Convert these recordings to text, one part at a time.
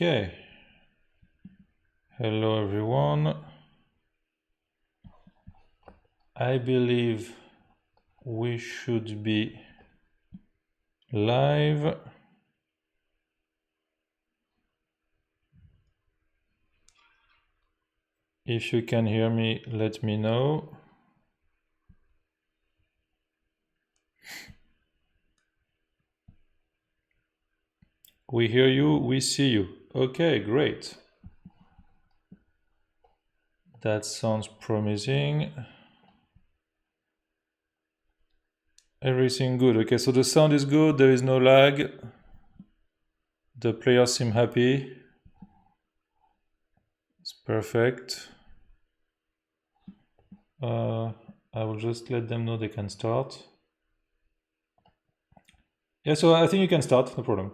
Okay. Hello everyone. I believe we should be live. If you can hear me, let me know. We hear you, we see you. Okay, great. That sounds promising. Everything good. Okay, so the sound is good, there is no lag. The players seem happy. It's perfect. I will just let them know they can start. Yeah, so I think you can start, no problem.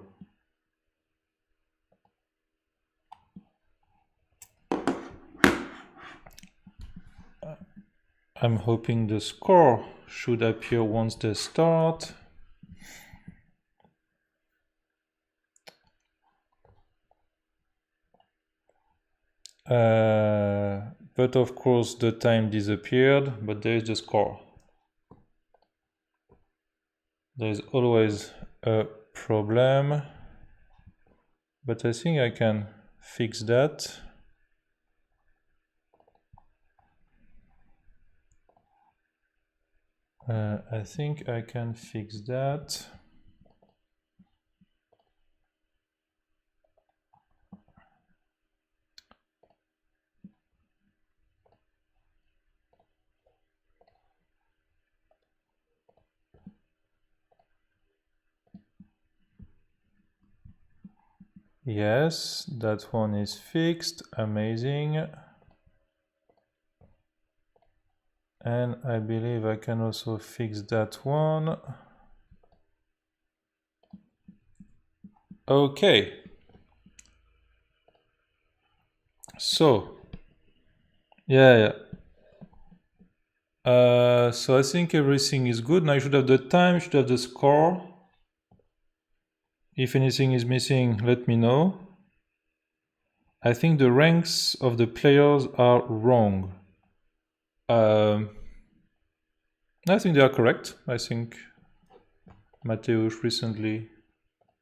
I'm hoping the score should appear once they start. But of course the time disappeared, but there is the score. There is always a problem, but I think I can fix that. I think I can fix that. Yes, that one is fixed. Amazing. And I believe I can also fix that one. Okay. So, yeah. So I think everything is good. Now you should have the time, you should have the score. If anything is missing, let me know. I think the ranks of the players are wrong. I think they are correct. I think Mateusz recently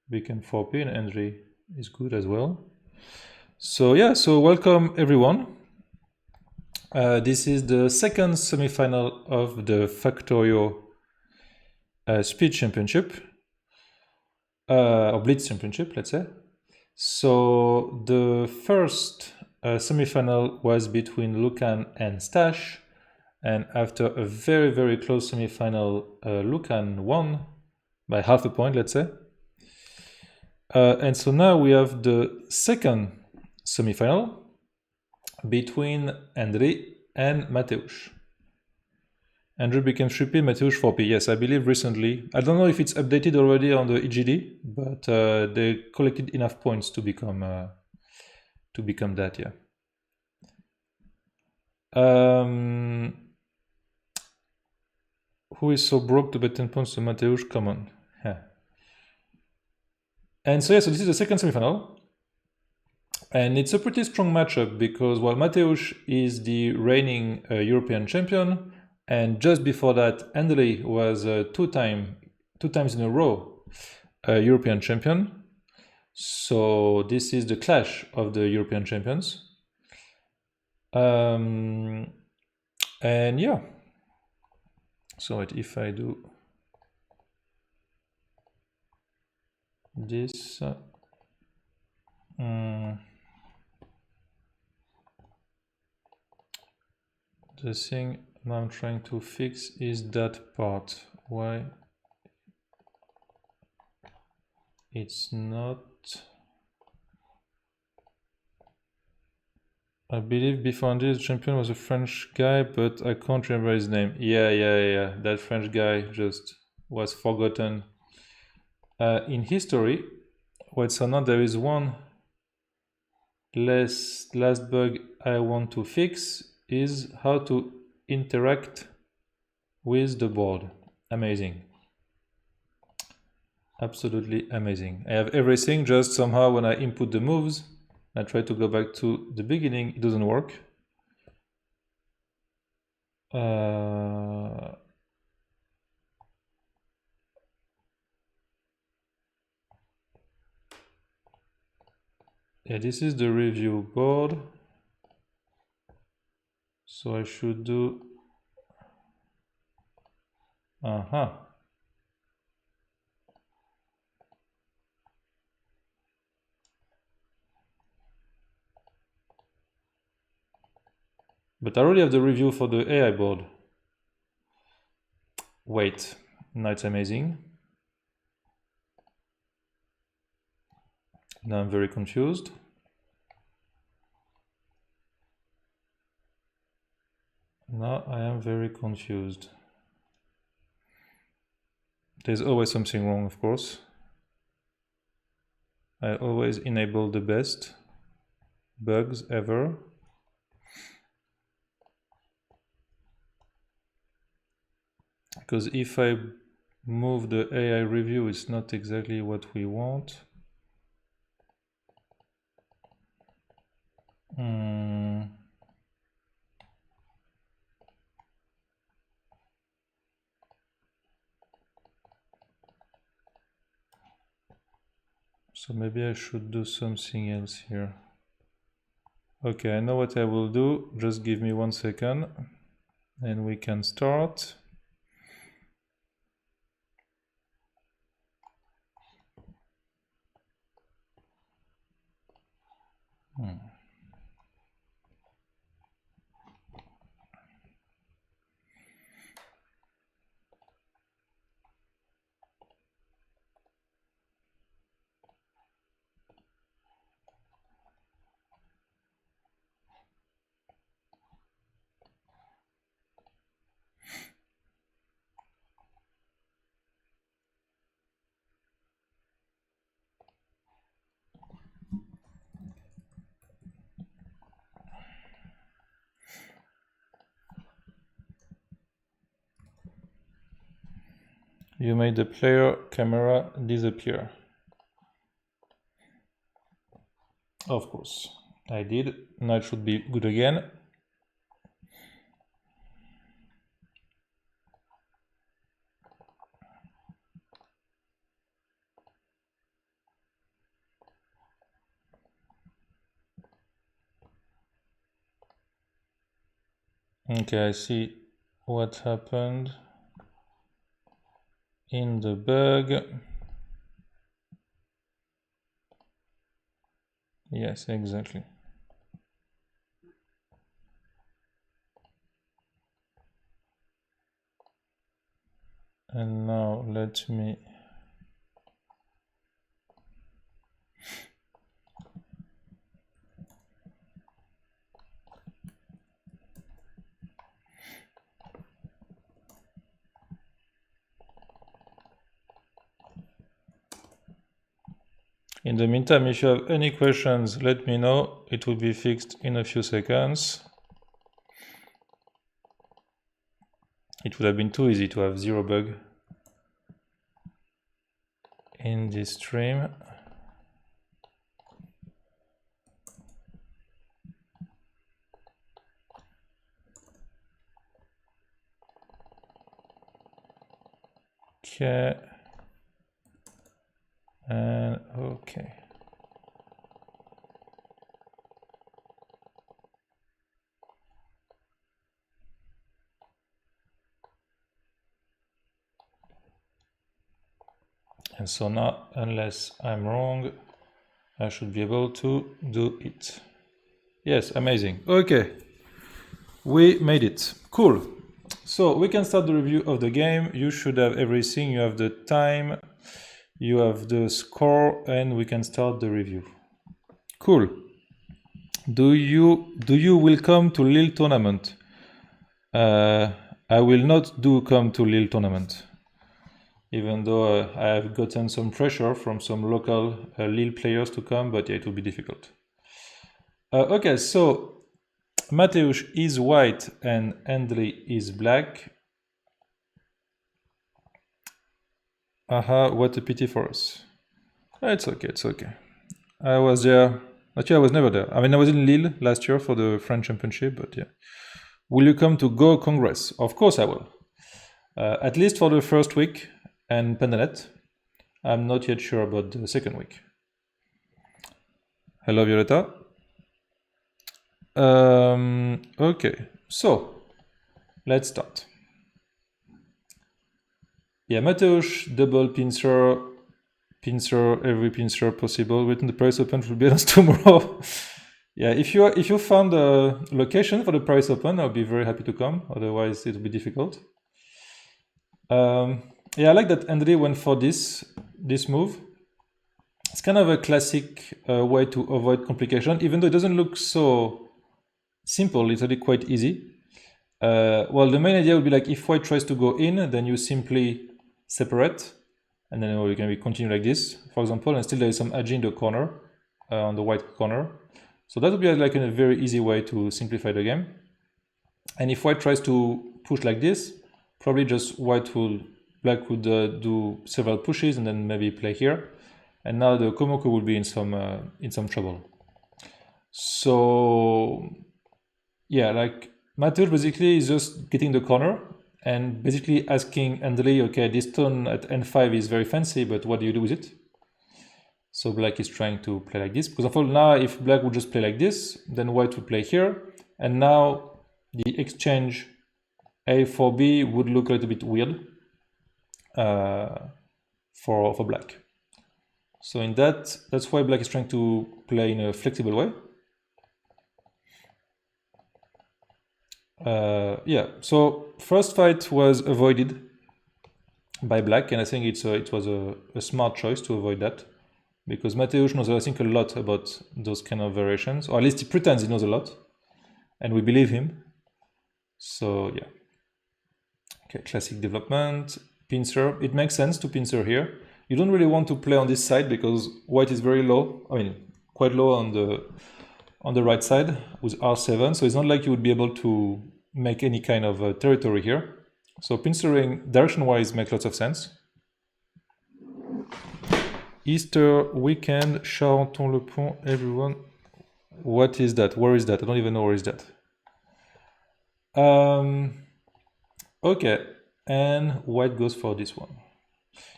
became 4P and Andrii is good as well. So yeah, so welcome everyone. This is the second semi-final of the Factorio Speed Championship, or Blitz Championship, let's say. So the first semi-final was between Lukan and Stash, and after a very, very close semi-final, Lukan won by half a point, let's say. And so now we have the second semi-final between Andrii and Mateusz. Andrii became 3P, Mateusz 4P. Yes, I believe recently. I don't know if it's updated already on the EGD, but they collected enough points to become that. Yeah. Who is so broke to bet 10 points to Mateusz? Come on. Yeah. And so yeah, so this is the second semifinal. And it's a pretty strong matchup because while Mateusz is the reigning European champion, and just before that, Andrii was two times in a row European champion. So this is the clash of the European champions. And yeah. So if I do this, the thing I'm trying to fix is that part. Why it's not? I believe before Andrii the champion was a French guy, but I can't remember his name. Yeah. That French guy just was forgotten in history. Well, so now there is one last bug I want to fix is how to interact with the board. Amazing. Absolutely amazing. I have everything, just somehow when I input the moves, I try to go back to the beginning, it doesn't work. Yeah, this is the review board. So I should do... But I already have the review for the AI board. Wait, now it's amazing. Now I'm very confused. Now I am very confused. There's always something wrong, of course. I always enable the best bugs ever. Because if I move the AI review, it's not exactly what we want. So maybe I should do something else here. Okay, I know what I will do. Just give me 1 second and we can start. You made the player camera disappear. Of course, I did. Now it should be good again. Okay, I see what happened in the bug. Yes, exactly. And now let me... In the meantime, if you have any questions, let me know. It will be fixed in a few seconds. It would have been too easy to have 0 bug in this stream. Okay. And okay. And so now, unless I'm wrong, I should be able to do it. Yes, amazing. Okay, we made it. Cool. So we can start the review of the game. You should have everything. You have the time, you have the score, and we can start the review. Cool. Do you will come to Lille tournament? I will not come to Lille tournament, even though I have gotten some pressure from some local Lille players to come, but yeah, it will be difficult. Okay, so Mateusz is white and Andrii is black. Aha, what a pity for us. It's okay, it's okay. I was there Actually, I was never there. I mean, I was in Lille last year for the French Championship, but yeah. Will you come to Go Congress? Of course I will. At least for the first week and Pendanet. I'm not yet sure about the second week. Hello, Violetta. Okay, so let's start. Yeah, Mateusz, double pincer, every pincer possible. Waiting the Paris Open will be announced tomorrow. Yeah, if you found a location for the Paris Open, I'll be very happy to come. Otherwise, it will be difficult. Yeah, I like that Andrii went for this move. It's kind of a classic way to avoid complication, even though it doesn't look so simple. It's really quite easy. Well, the main idea would be like if white tries to go in, then you simply separate, and then we can continue like this, for example, and still there is some edge in the corner, on the white corner. So that would be like a very easy way to simplify the game. And if white tries to push like this, probably just black would do several pushes and then maybe play here. And now the Komoko will be in some trouble. So yeah, like Mateusz basically is just getting the corner and basically asking Andrii, okay, this turn at n5 is very fancy, but what do you do with it? So black is trying to play like this. For example, now if black would just play like this, then white would play here. And now the exchange A for B would look a little bit weird for black. So in that's why black is trying to play in a flexible way. Yeah, so first fight was avoided by black, and I think it was a smart choice to avoid that, because Mateusz knows, I think, a lot about those kind of variations, or at least he pretends he knows a lot, and we believe him. So yeah. Okay, classic development, pincer. It makes sense to pincer here. You don't really want to play on this side because white is very low, I mean, quite low on the right side with R7, so it's not like you would be able to make any kind of territory here. So pincering direction-wise makes lots of sense. Easter weekend, Charenton-le-Pont, everyone. What is that? Where is that? I don't even know where is that. Okay, and white goes for this one.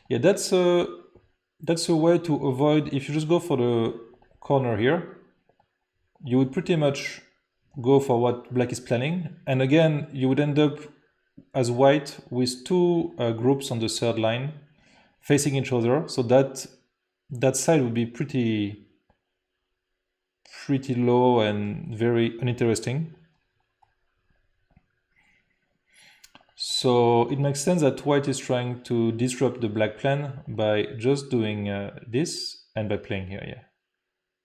Yeah, that's a way to avoid, if you just go for the corner here, you would pretty much go for what black is planning. And again, you would end up as white with two groups on the third line facing each other. So that side would be pretty low and very uninteresting. So it makes sense that white is trying to disrupt the black plan by just doing this and by playing here, yeah.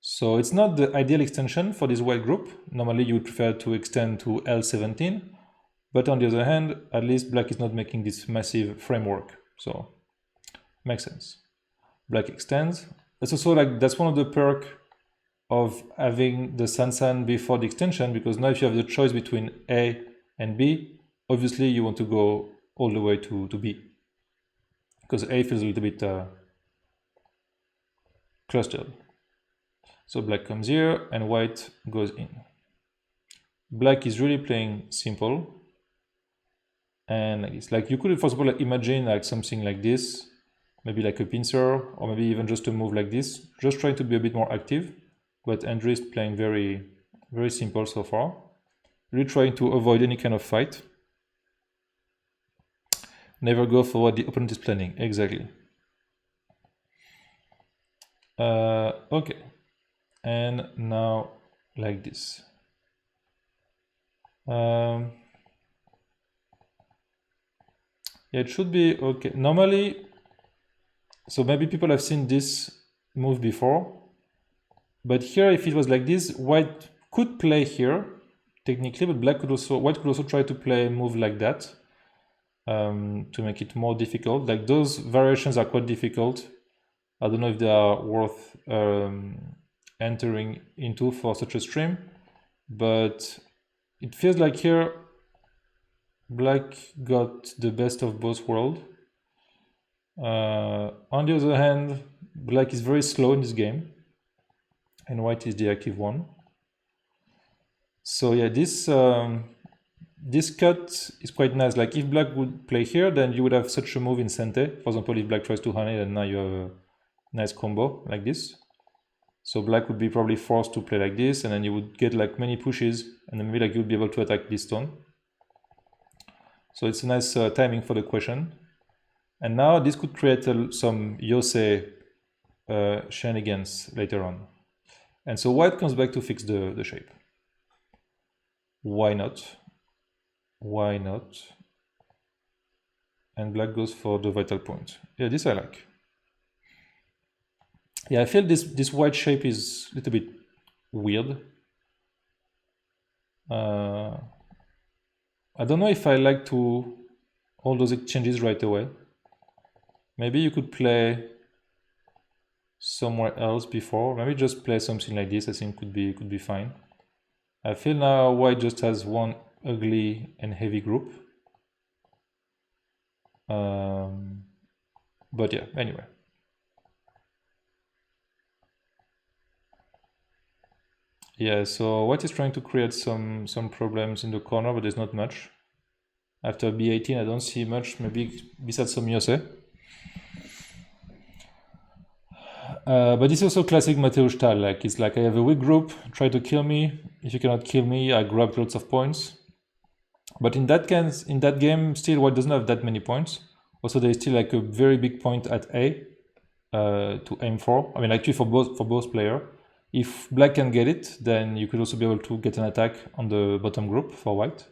So it's not the ideal extension for this white group. Normally you would prefer to extend to L17, but on the other hand, at least black is not making this massive framework. So makes sense. Black extends. That's also like, that's one of the perks of having the Sansan before the extension, because now if you have the choice between A and B, obviously you want to go all the way to B, because A feels a little bit clustered. So black comes here and white goes in. Black is really playing simple. And it's like you could, for example, imagine like something like this, maybe like a pincer, or maybe even just a move like this, just trying to be a bit more active. But Andrii is playing very, very simple so far. Really trying to avoid any kind of fight. Never go for what the opponent is planning. Exactly. Okay. And now like this. Yeah, it should be okay. Normally, so maybe people have seen this move before, but here if it was like this, white could play here technically, but white could also try to play a move like that to make it more difficult. Like those variations are quite difficult. I don't know if they are worth entering into for such a stream, but it feels like here black got the best of both worlds. On the other hand, black is very slow in this game, and white is the active one. So yeah, this cut is quite nice. Like if black would play here, then you would have such a move in Sente. For example, if black tries to honey, then now you have a nice combo like this. So black would be probably forced to play like this, and then you would get like many pushes, and then maybe like you'd be able to attack this stone. So it's a nice timing for the question. And now this could create some Yuze shenanigans later on. And so white comes back to fix the shape. Why not? Why not? And black goes for the vital point. Yeah, this I like. Yeah, I feel this white shape is a little bit weird. I don't know if I like to all those exchanges right away. Maybe you could play somewhere else before. Maybe just play something like this. I think could be fine. I feel now white just has one ugly and heavy group. But yeah, anyway. Yeah, so white is trying to create some problems in the corner, but there's not much. After b18, I don't see much, maybe besides some Yuze. But this is also classic Mateusz style. Like it's like I have a weak group, try to kill me. If you cannot kill me, I grab lots of points. But in that case, in that game, still white doesn't have that many points. Also, there is still like a very big point at A to aim for. I mean, actually for both players. If black can get it, then you could also be able to get an attack on the bottom group for white.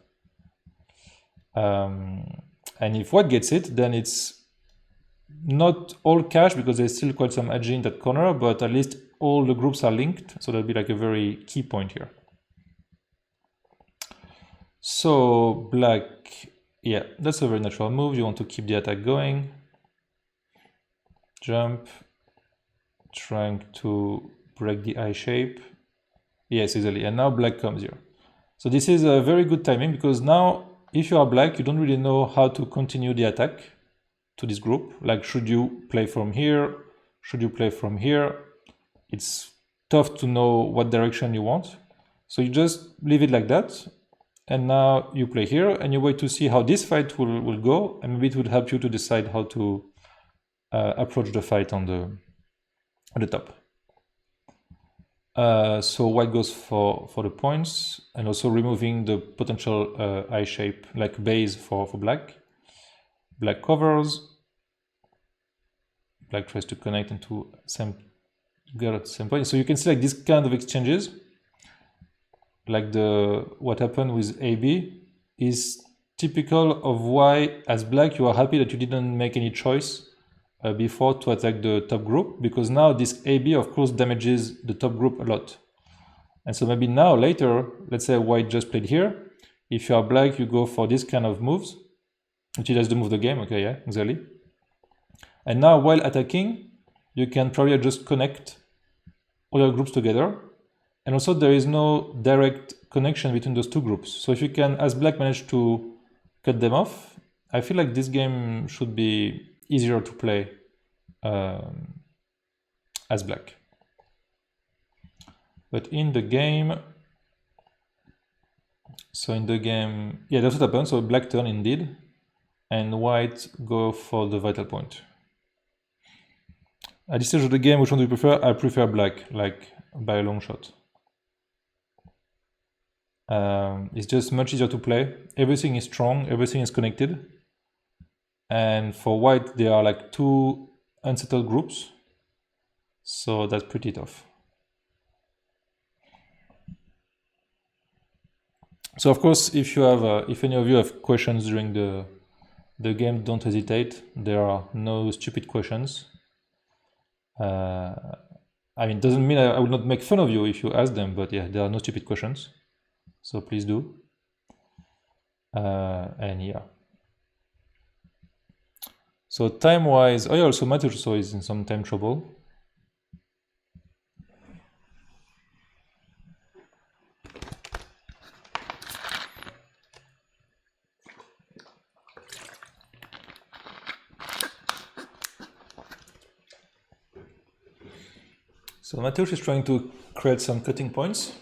And if white gets it, then it's not all cash because there's still quite some edge in that corner, but at least all the groups are linked, so that'll be like a very key point here. So black, yeah, that's a very natural move. You want to keep the attack going. Jump, trying to break the eye shape. Yes, easily. And now black comes here. So this is a very good timing because now if you are black, you don't really know how to continue the attack to this group. Like, should you play from here? Should you play from here? It's tough to know what direction you want. So you just leave it like that. And now you play here and you wait to see how this fight will go. And maybe it will help you to decide how to approach the fight on the top. So white goes for the points and also removing the potential eye shape like base for black. Black covers. Black tries to connect into same point. So you can see like this kind of exchanges, like what happened with AB is typical of why as black you are happy that you didn't make any choice before to attack the top group, because now this AB of course damages the top group a lot. And so maybe now later, let's say white just played here, if you are black you go for this kind of moves, which is the move of the game, okay, yeah, exactly. And now while attacking, you can probably just connect all your groups together. And also there is no direct connection between those two groups. So if you can, as black, manage to cut them off, I feel like this game should be easier to play as black. But in the game, yeah, that's what happened. So black turn indeed, and white go for the vital point. At this stage of the game, which one do you prefer? I prefer black, like by a long shot. It's just much easier to play. Everything is strong, everything is connected. And for white, there are like two unsettled groups. So that's pretty tough. So of course, if you have, if any of you have questions during the game, don't hesitate. There are no stupid questions. I mean, it doesn't mean I will not make fun of you if you ask them, but yeah, there are no stupid questions. So please do. And yeah. So time-wise, oh yeah, also Mateusz is in some time trouble. So Mateusz is trying to create some cutting points.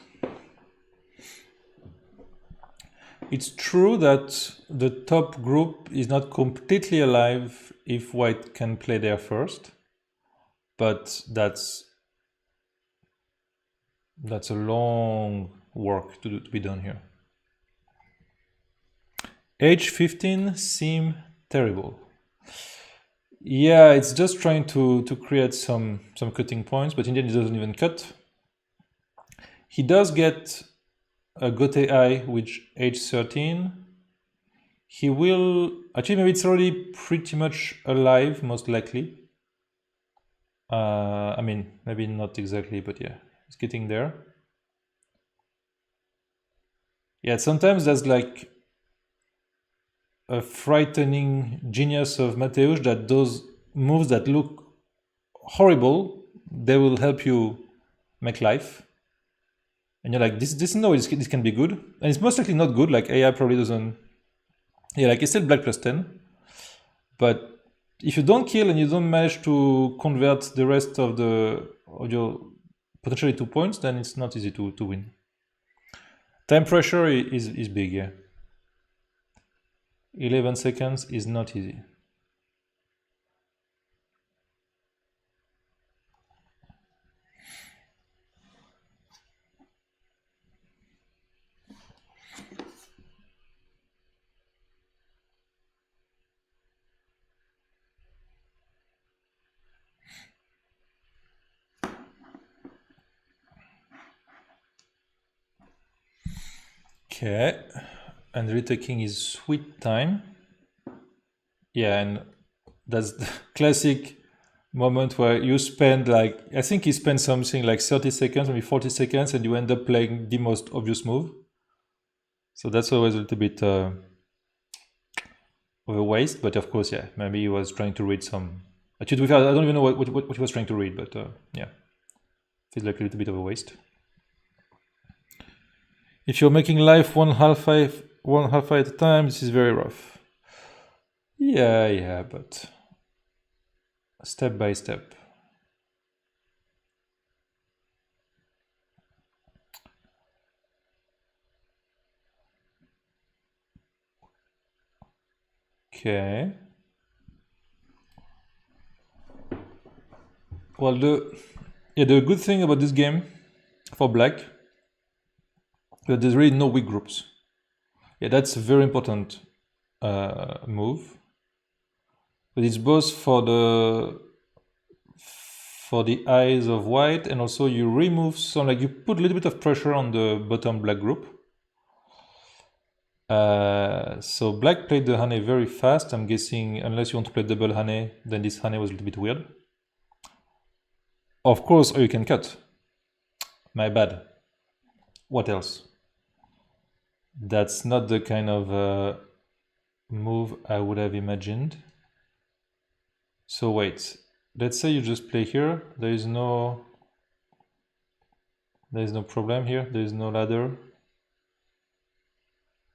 It's true that the top group is not completely alive if white can play there first, but that's a long work to be done here. H15 seem terrible. Yeah, it's just trying to create some cutting points, but in the end it doesn't even cut. He does get a Gote I with H13. He will actually, maybe it's already pretty much alive, most likely. I mean, maybe not exactly, but yeah, it's getting there. Yeah, sometimes there's like a frightening genius of Mateusz that those moves that look horrible, they will help you make life. And you're like, this can be good. And it's most likely not good, like AI probably doesn't. Yeah, like it's still black plus 10. But if you don't kill and you don't manage to convert the rest of your potentially 2 points, then it's not easy to win. Time pressure is big, yeah. 11 seconds is not easy. Okay, and retaking is sweet time. Yeah, and that's the classic moment where you spend like, I think he spent something like 30 seconds, maybe 40 seconds, and you end up playing the most obvious move. So that's always a little bit of a waste, but of course, yeah, maybe he was trying to read some. Actually, I don't even know what he was trying to read, but yeah, feels like a little bit of a waste. If you're making life one half eye at a time, this is very rough. Yeah, but step by step. Okay. Well, the good thing about this game for black, that there's really no weak groups. Yeah, that's a very important move. But it's both for the eyes of white, and also you remove some, like you put a little bit of pressure on the bottom black group. So black played the Hane very fast. I'm guessing unless you want to play double Hane, then this Hane was a little bit weird. Of course, or you can cut. My bad. What else? That's not the kind of move I would have imagined. So wait, let's say you just play here. There is no problem here. There is no ladder.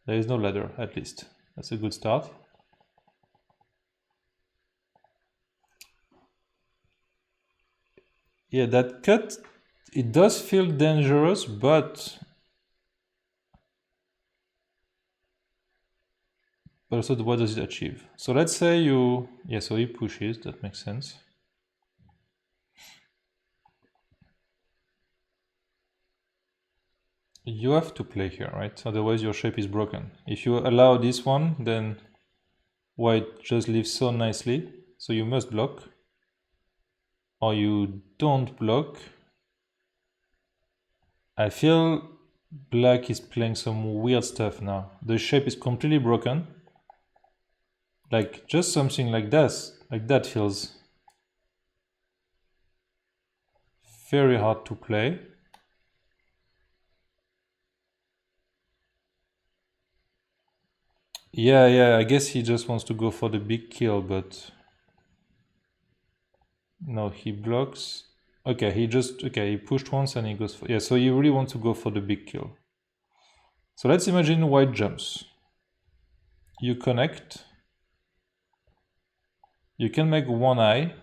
There is no ladder, at least. That's a good start. Yeah, that cut, it does feel dangerous, but also what does it achieve? So let's say so he pushes, that makes sense. You have to play here, right? Otherwise your shape is broken. If you allow this one, then white just lives so nicely. So you must block. Or you don't block. I feel black is playing some weird stuff now. The shape is completely broken. Like just something like that feels very hard to play. Yeah, I guess he just wants to go for the big kill, but no, he blocks. Okay, he pushed once and he goes for, yeah, so you really want to go for the big kill. So let's imagine white jumps. You connect. You can make one eye.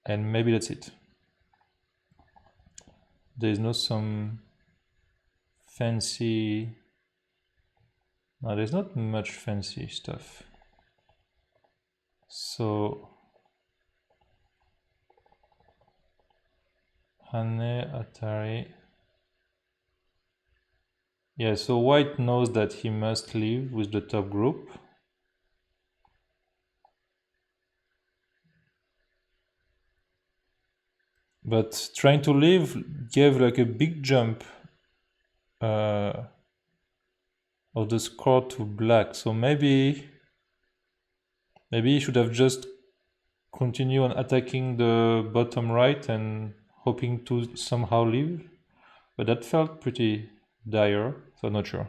And maybe that's it. There is no some fancy... No, there's not much fancy stuff. So... Hane, Atari... Yeah, so white knows that he must leave with the top group. But trying to leave gave like a big jump of the score to black. So maybe he should have just continued on attacking the bottom right and hoping to somehow leave. But that felt pretty dire, so I'm not sure.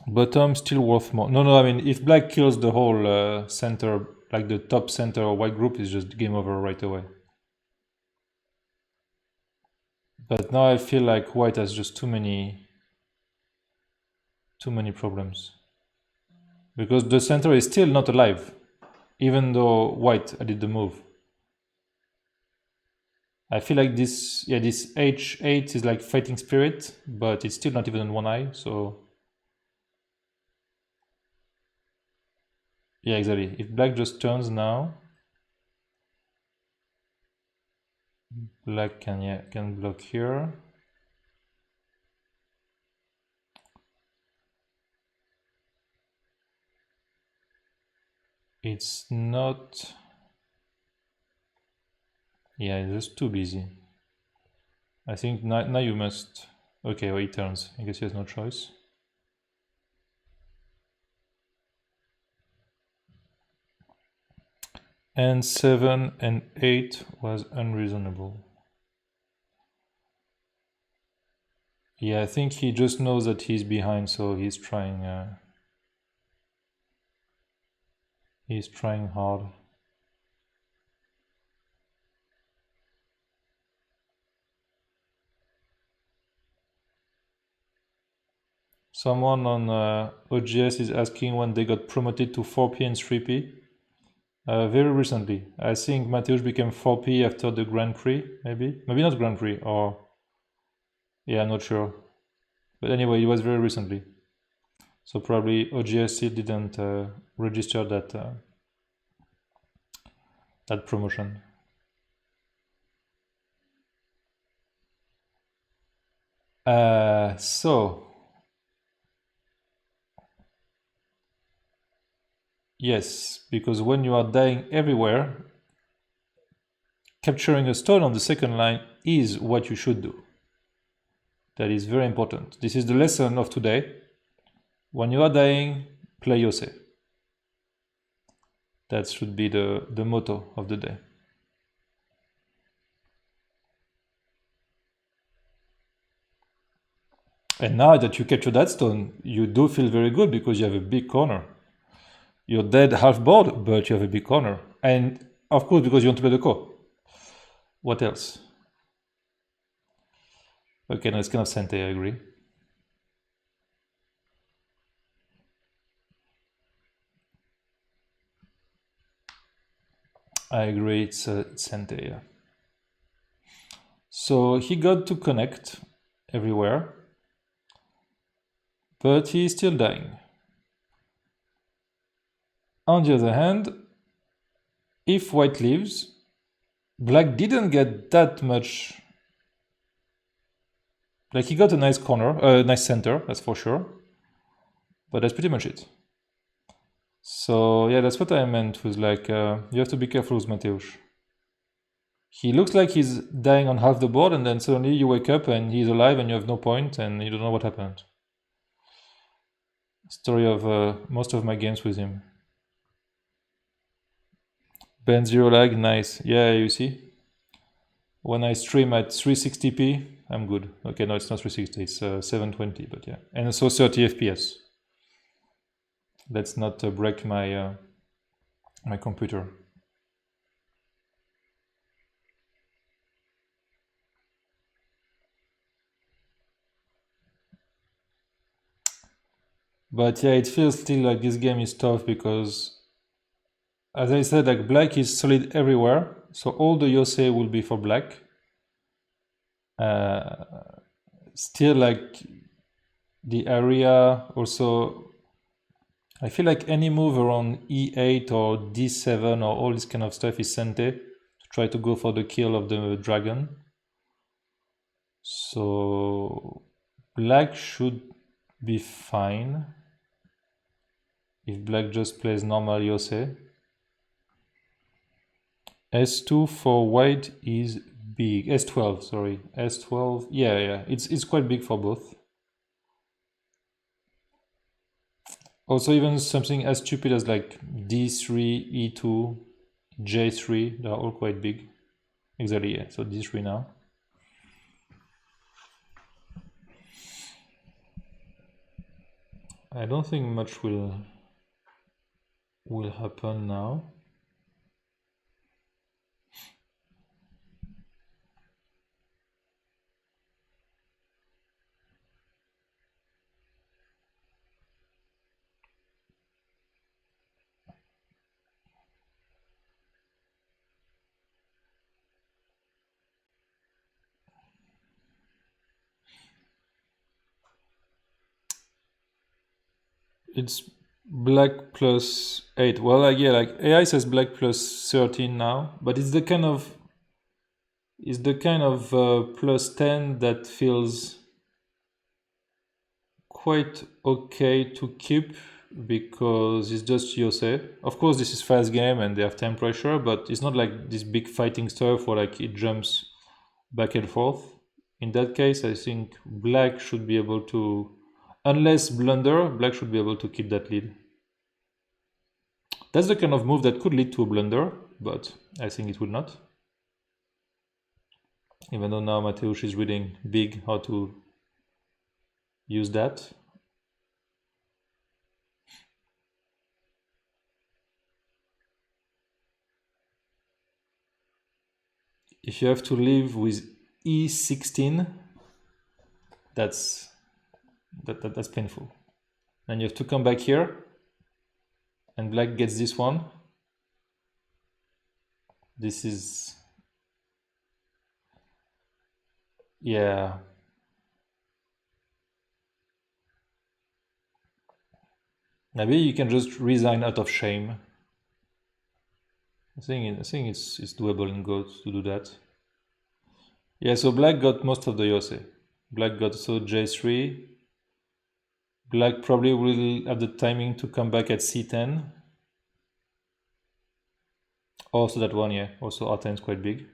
Bottom still worth more. No, I mean, if black kills the whole center, like the top center or white group, is just game over right away. But now I feel like white has just too many problems. Because the center is still not alive, even though white did the move. I feel like this H8 is like fighting spirit, but it's still not even in one eye, so... Yeah, exactly. If black just turns now, black can block here. It's not... Yeah, it's just too busy. I think now you must... Okay, well, he turns. I guess he has no choice. And 7 and 8 was unreasonable. Yeah, I think he just knows that he's behind, so he's trying hard. Someone on OGS is asking when they got promoted to 4P and 3P. Very recently. I think Mateusz became 4P after the Grand Prix, maybe? Maybe not Grand Prix, or... Yeah, I'm not sure. But anyway, it was very recently. So probably OGS still didn't register that promotion. So... Yes, because when you are dying everywhere, capturing a stone on the second line is what you should do. That is very important. This is the lesson of today. When you are dying, play Yuze. That should be the motto of the day. And now that you capture that stone, you do feel very good because you have a big corner. You're dead half board, but you have a big corner. And of course, because you want to play the core. What else? Okay, no, it's kind of Sente, I agree. I agree, it's Sente, yeah. So he got to connect everywhere, but he is still dying. On the other hand, if white leaves, black didn't get that much. Like, he got a nice corner, nice center, that's for sure. But that's pretty much it. So yeah, that's what I meant with like, you have to be careful with Mateusz. He looks like he's dying on half the board, and then suddenly you wake up and he's alive and you have no point and you don't know what happened. Story of most of my games with him. Ben Zero Lag, nice. Yeah, you see? When I stream at 360p, I'm good. Okay, no, it's not 360, it's 720, but yeah. And also 30 FPS. Let's not break my my computer. But yeah, it feels still like this game is tough because as I said, like black is solid everywhere, so all the Yosei will be for black. Still, like the area also, I feel like any move around e8 or d7 or all this kind of stuff is sente to try to go for the kill of the dragon. So black should be fine if black just plays normal Yosei. S2 for white is big. S12, sorry. S12, yeah, it's quite big for both. Also, even something as stupid as like D3, E2, J3, they're all quite big. Exactly, yeah. So D3 now. I don't think much will happen now. It's black plus 8. Well, like, yeah, like AI says black plus 13 now, but it's the kind of plus 10 that feels quite okay to keep because it's just Yosei. Of course, this is fast game and they have time pressure, but it's not like this big fighting stuff where like it jumps back and forth. In that case, I think black should be able to, unless blunder, black should be able to keep that lead. That's the kind of move that could lead to a blunder, but I think it will not. Even though now Mateusz is reading big how to use that. If you have to live with E16, that's painful. And you have to come back here, and black gets this one. This is, yeah. Maybe you can just resign out of shame. I think it's doable in Go to do that. Yeah, so black got most of the Yosei. Black got so J3. Black probably will have the timing to come back at C10. Also that one, yeah. Also R10 is quite big.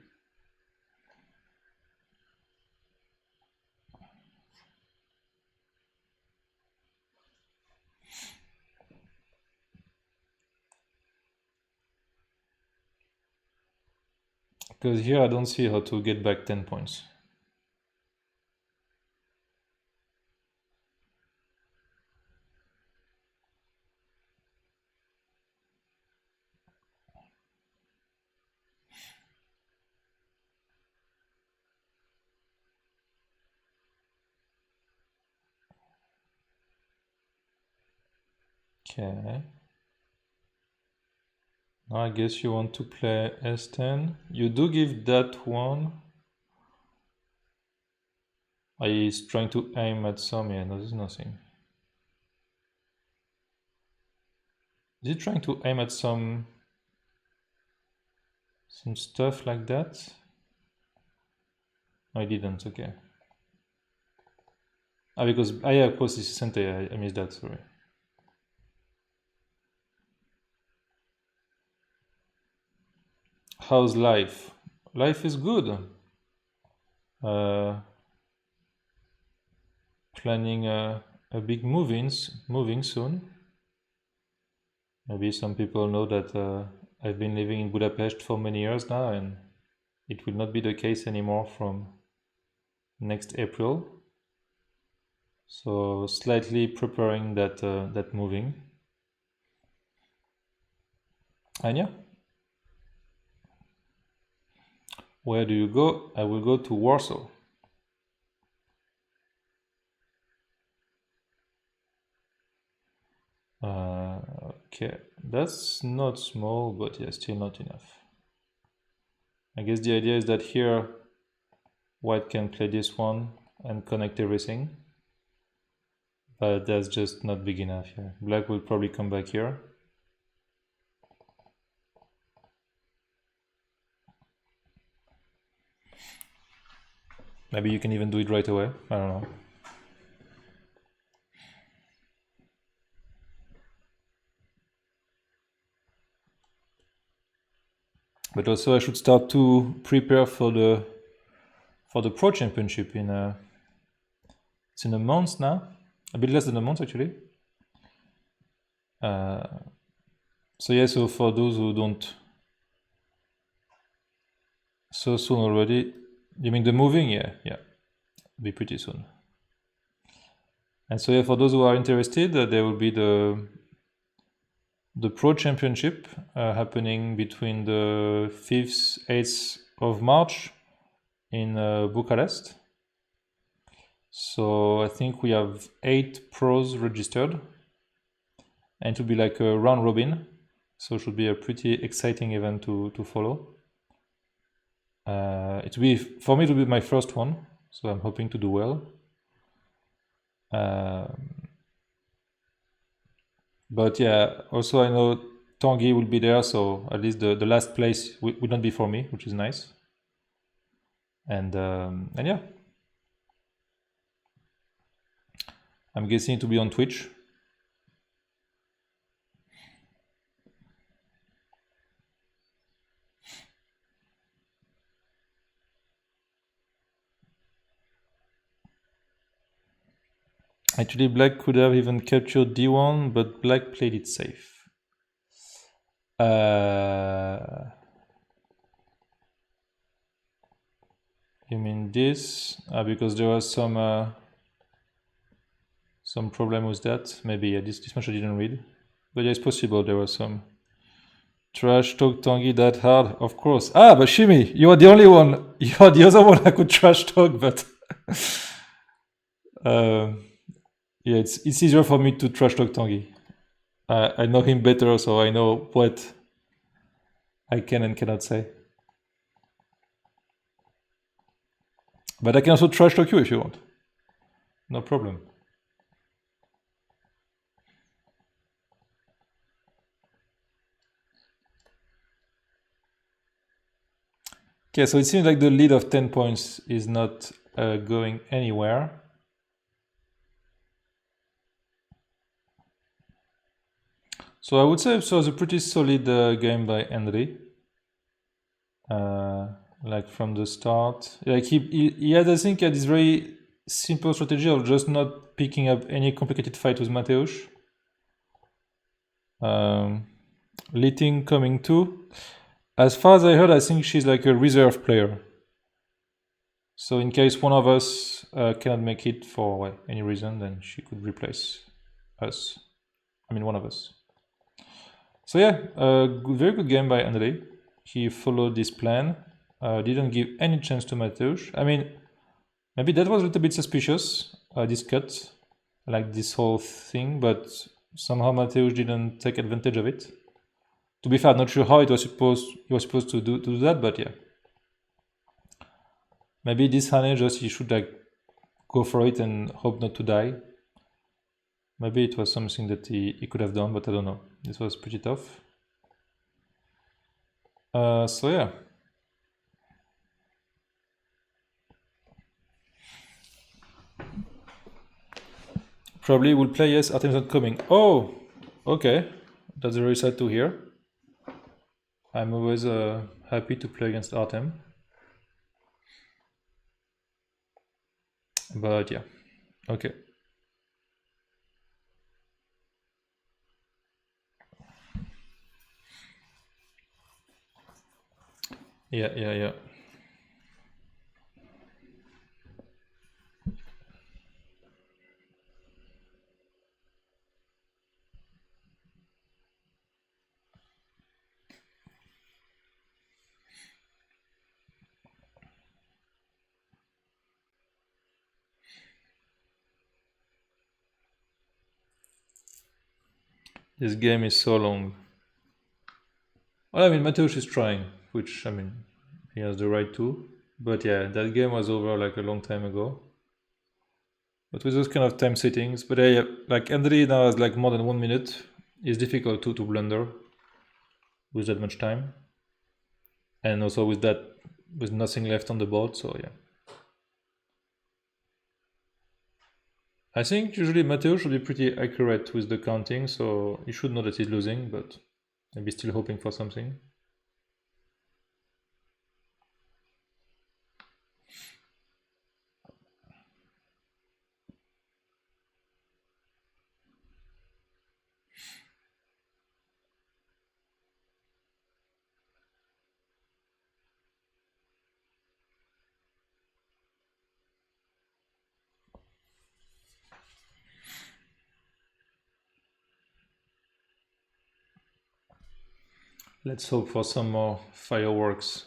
Because here I don't see how to get back 10 points. Okay. Now I guess you want to play S10. You do give that one. He's trying to aim at some, yeah, no, there's nothing. Is he trying to aim at some stuff like that? No, I didn't, okay. Because, yeah, of course, this is Sente, I missed that, sorry. How's life? Life is good. Planning a big moving soon. Maybe some people know that I've been living in Budapest for many years now, and it will not be the case anymore from next April. So slightly preparing that moving. And yeah. Where do you go? I will go to Warsaw. Okay, that's not small, but yeah, still not enough. I guess the idea is that here white can play this one and connect everything, but that's just not big enough here. Black will probably come back here. Maybe you can even do it right away, I don't know. But also I should start to prepare for the Pro Championship in it's in a month now, a bit less than a month actually. So yeah, so for those who don't, so soon already. You mean the moving? Yeah, be pretty soon. And so yeah, for those who are interested, there will be the Pro Championship happening between the 5th, 8th of March in Bucharest. So I think we have 8 pros registered, and it will be like a round robin. So it should be a pretty exciting event to follow. It will be, for me, it will be my first one, so I'm hoping to do well. But yeah, also I know Tanguy will be there, so at least the last place will not be for me, which is nice. And yeah, I'm guessing to be on Twitch. Actually, black could have even captured d1, but black played it safe. You mean this? Because there was some problem with that. Maybe yeah, this much I didn't read, but yeah, it's possible there was some trash talk Tanguy that hard. Of course. But Shimi, you are the only one. You are the other one I could trash talk, but yeah, it's easier for me to trash talk Tanguy. I know him better, so I know what I can and cannot say. But I can also trash talk you if you want. No problem. Okay, so it seems like the lead of 10 points is not going anywhere. So I would say it was a pretty solid game by Andrii. Like from the start, like he had, I think, this very simple strategy of just not picking up any complicated fight with Mateusz. Liting coming too. As far as I heard, I think she's like a reserve player. So in case one of us cannot make it for any reason, then she could replace us. I mean, one of us. So yeah, very good game by Andrii. He followed this plan. Didn't give any chance to Mateusz. I mean, maybe that was a little bit suspicious, this cut, like this whole thing, but somehow Mateusz didn't take advantage of it. To be fair, I'm not sure how he was supposed to do that, but yeah. Maybe this Hane he should like go for it and hope not to die. Maybe it was something that he could have done, but I don't know. This was pretty tough. So yeah. Probably will play, yes, Artem's not coming. Oh, okay. That's very sad to hear. I'm always happy to play against Artem. But yeah, okay. Yeah. This game is so long. Well, I mean, Mateusz is trying, which, I mean, he has the right to. But yeah, that game was over like a long time ago. But with those kind of time settings, but yeah, like Andrii now has like more than 1 minute. It's difficult to blunder with that much time. And also with that, with nothing left on the board, so yeah. I think usually Mateusz should be pretty accurate with the counting, so he should know that he's losing, but maybe still hoping for something. Let's hope for some more fireworks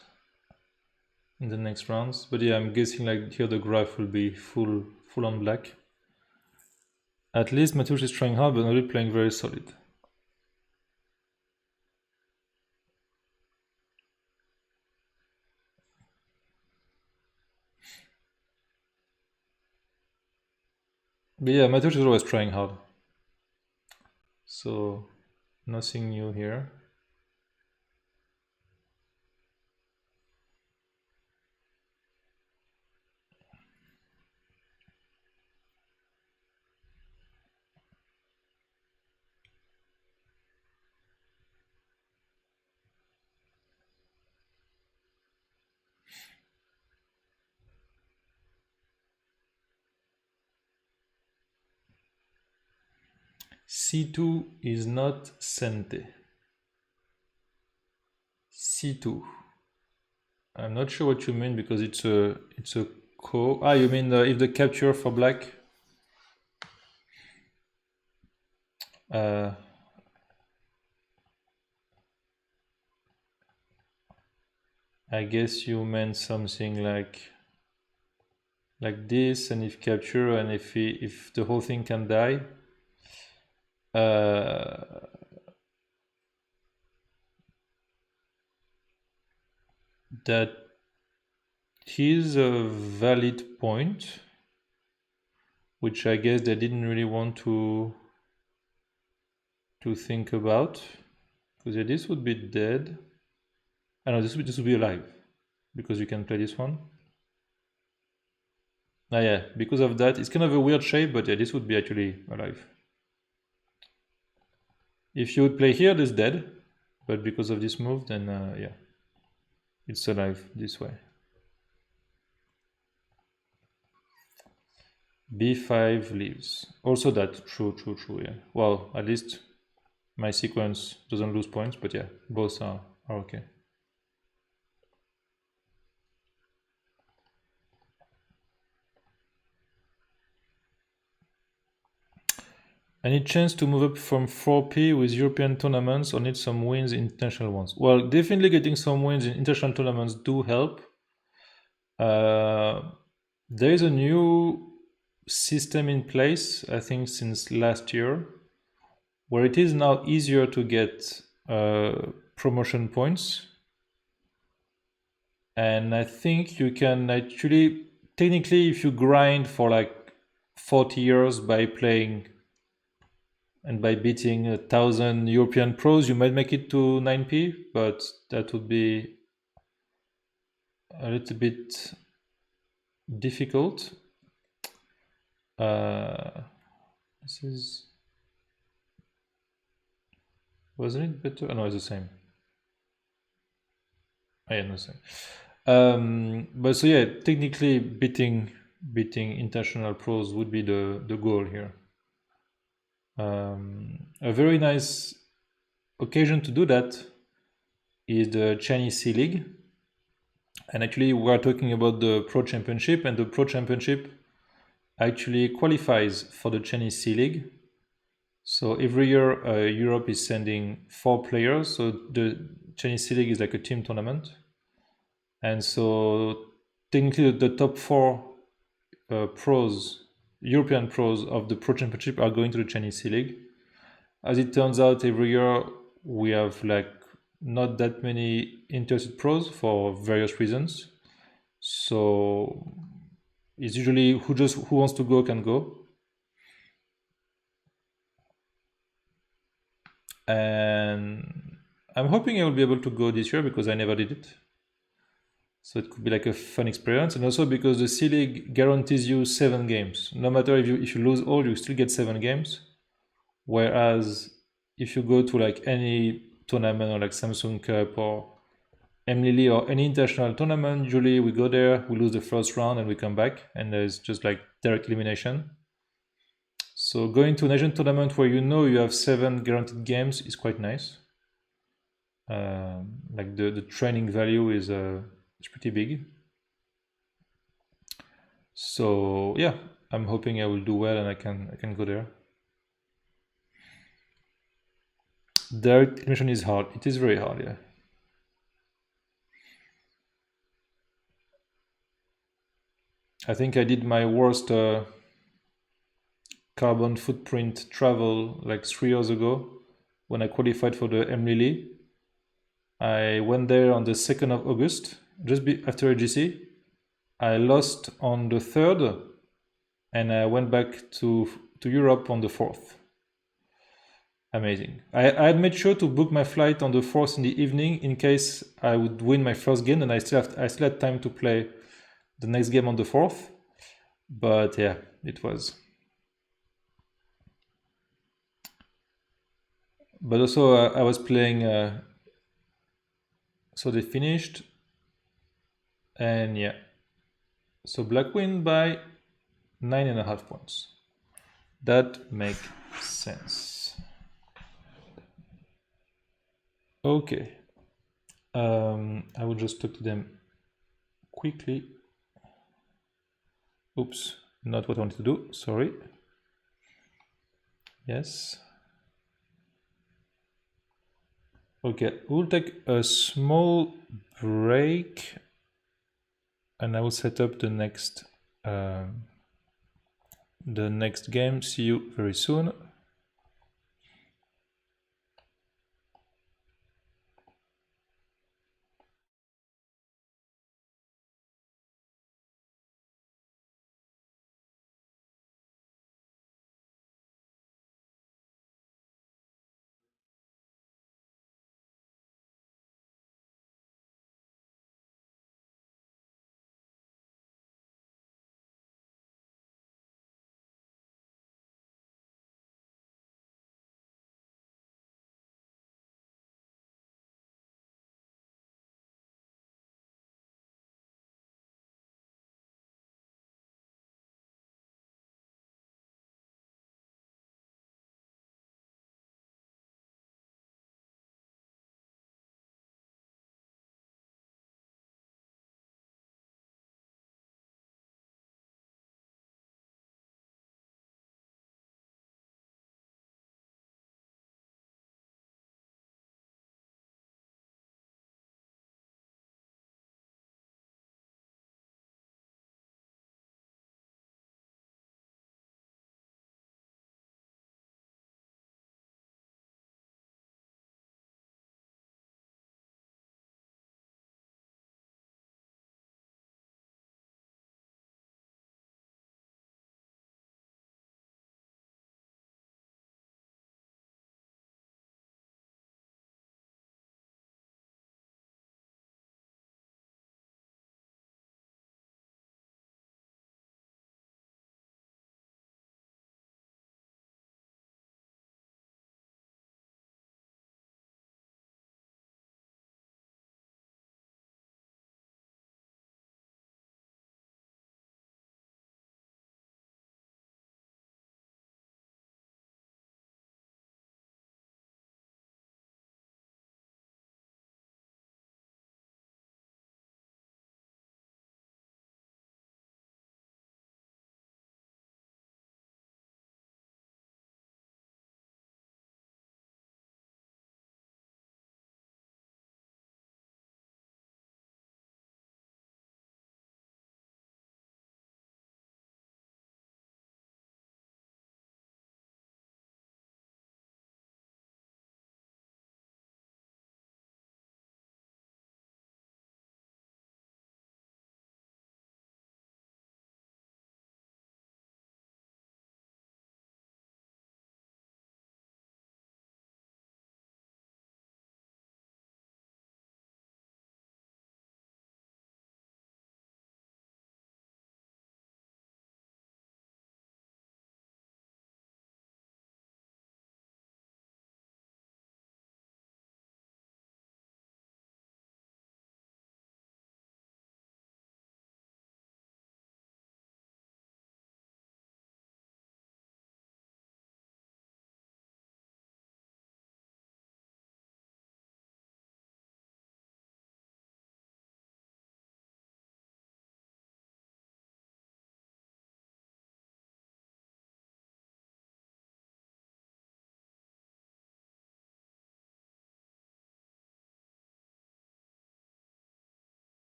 in the next rounds. But yeah, I'm guessing like here the graph will be full on black. At least Mateusz is trying hard, but not really playing very solid. But yeah, Mateusz is always trying hard. So nothing new here. C2 is not Sente. C2. I'm not sure what you mean because it's a ko. Ah, you mean if the capture for black? I guess you meant something like this, and if capture, and if the whole thing can die. That is a valid point, which I guess they didn't really want to think about, because yeah, this would be dead. I know this would be alive, because you can play this one. Ah yeah, because of that, it's kind of a weird shape, but yeah, this would be actually alive. If you would play here, this dead, but because of this move, then yeah, it's alive this way. B5 leaves. Also that, true, yeah. Well, at least my sequence doesn't lose points, but yeah, both are okay. Any chance to move up from 4P with European tournaments or need some wins in international ones? Well, definitely getting some wins in international tournaments do help. There is a new system in place, I think since last year, where it is now easier to get promotion points. And I think you can actually, technically, if you grind for like 40 years by playing and by beating 1,000 European pros, you might make it to 9P, but that would be a little bit difficult. This is... Wasn't it better? Oh, no, it's the same. Oh, yeah, no, same. But so yeah, technically beating international pros would be the goal here. A very nice occasion to do that is the Chinese Sea League. And actually, we are talking about the Pro Championship, and the Pro Championship actually qualifies for the Chinese Sea League. So every year, Europe is sending 4 players. So the Chinese Sea League is like a team tournament. And so technically, the top 4 pros, European pros of the Pro Championship are going to the Chinese Sea League. As it turns out, every year we have like not that many interested pros for various reasons. So it's usually who wants to go can go. And I'm hoping I will be able to go this year because I never did it. So it could be like a fun experience, and also because the C League guarantees you 7 games. No matter if you lose all, you still get 7 games. Whereas if you go to like any tournament or like Samsung Cup or MLili or any international tournament, usually we go there, we lose the first round, and we come back, and there's just like direct elimination. So going to an Asian tournament where you know you have 7 guaranteed games is quite nice. Like the training value is pretty big. So yeah, I'm hoping I will do well and I can go there. Direct elimination is hard. It is very hard, yeah. I think I did my worst carbon footprint travel like 3 years ago when I qualified for the MLili. I went there on the 2nd of August, just after AGC. I lost on the 3rd, and I went back to Europe on the 4th. Amazing. I had made sure to book my flight on the 4th in the evening in case I would win my first game, and I still had time to play the next game on the 4th. But yeah, it was. But also I was playing. So they finished, and yeah. So black win by 9.5 points. That makes sense. Okay. I will just talk to them quickly. Oops, not what I wanted to do. Sorry. Yes. Okay, we'll take a small break, and I will set up the next game. See you very soon.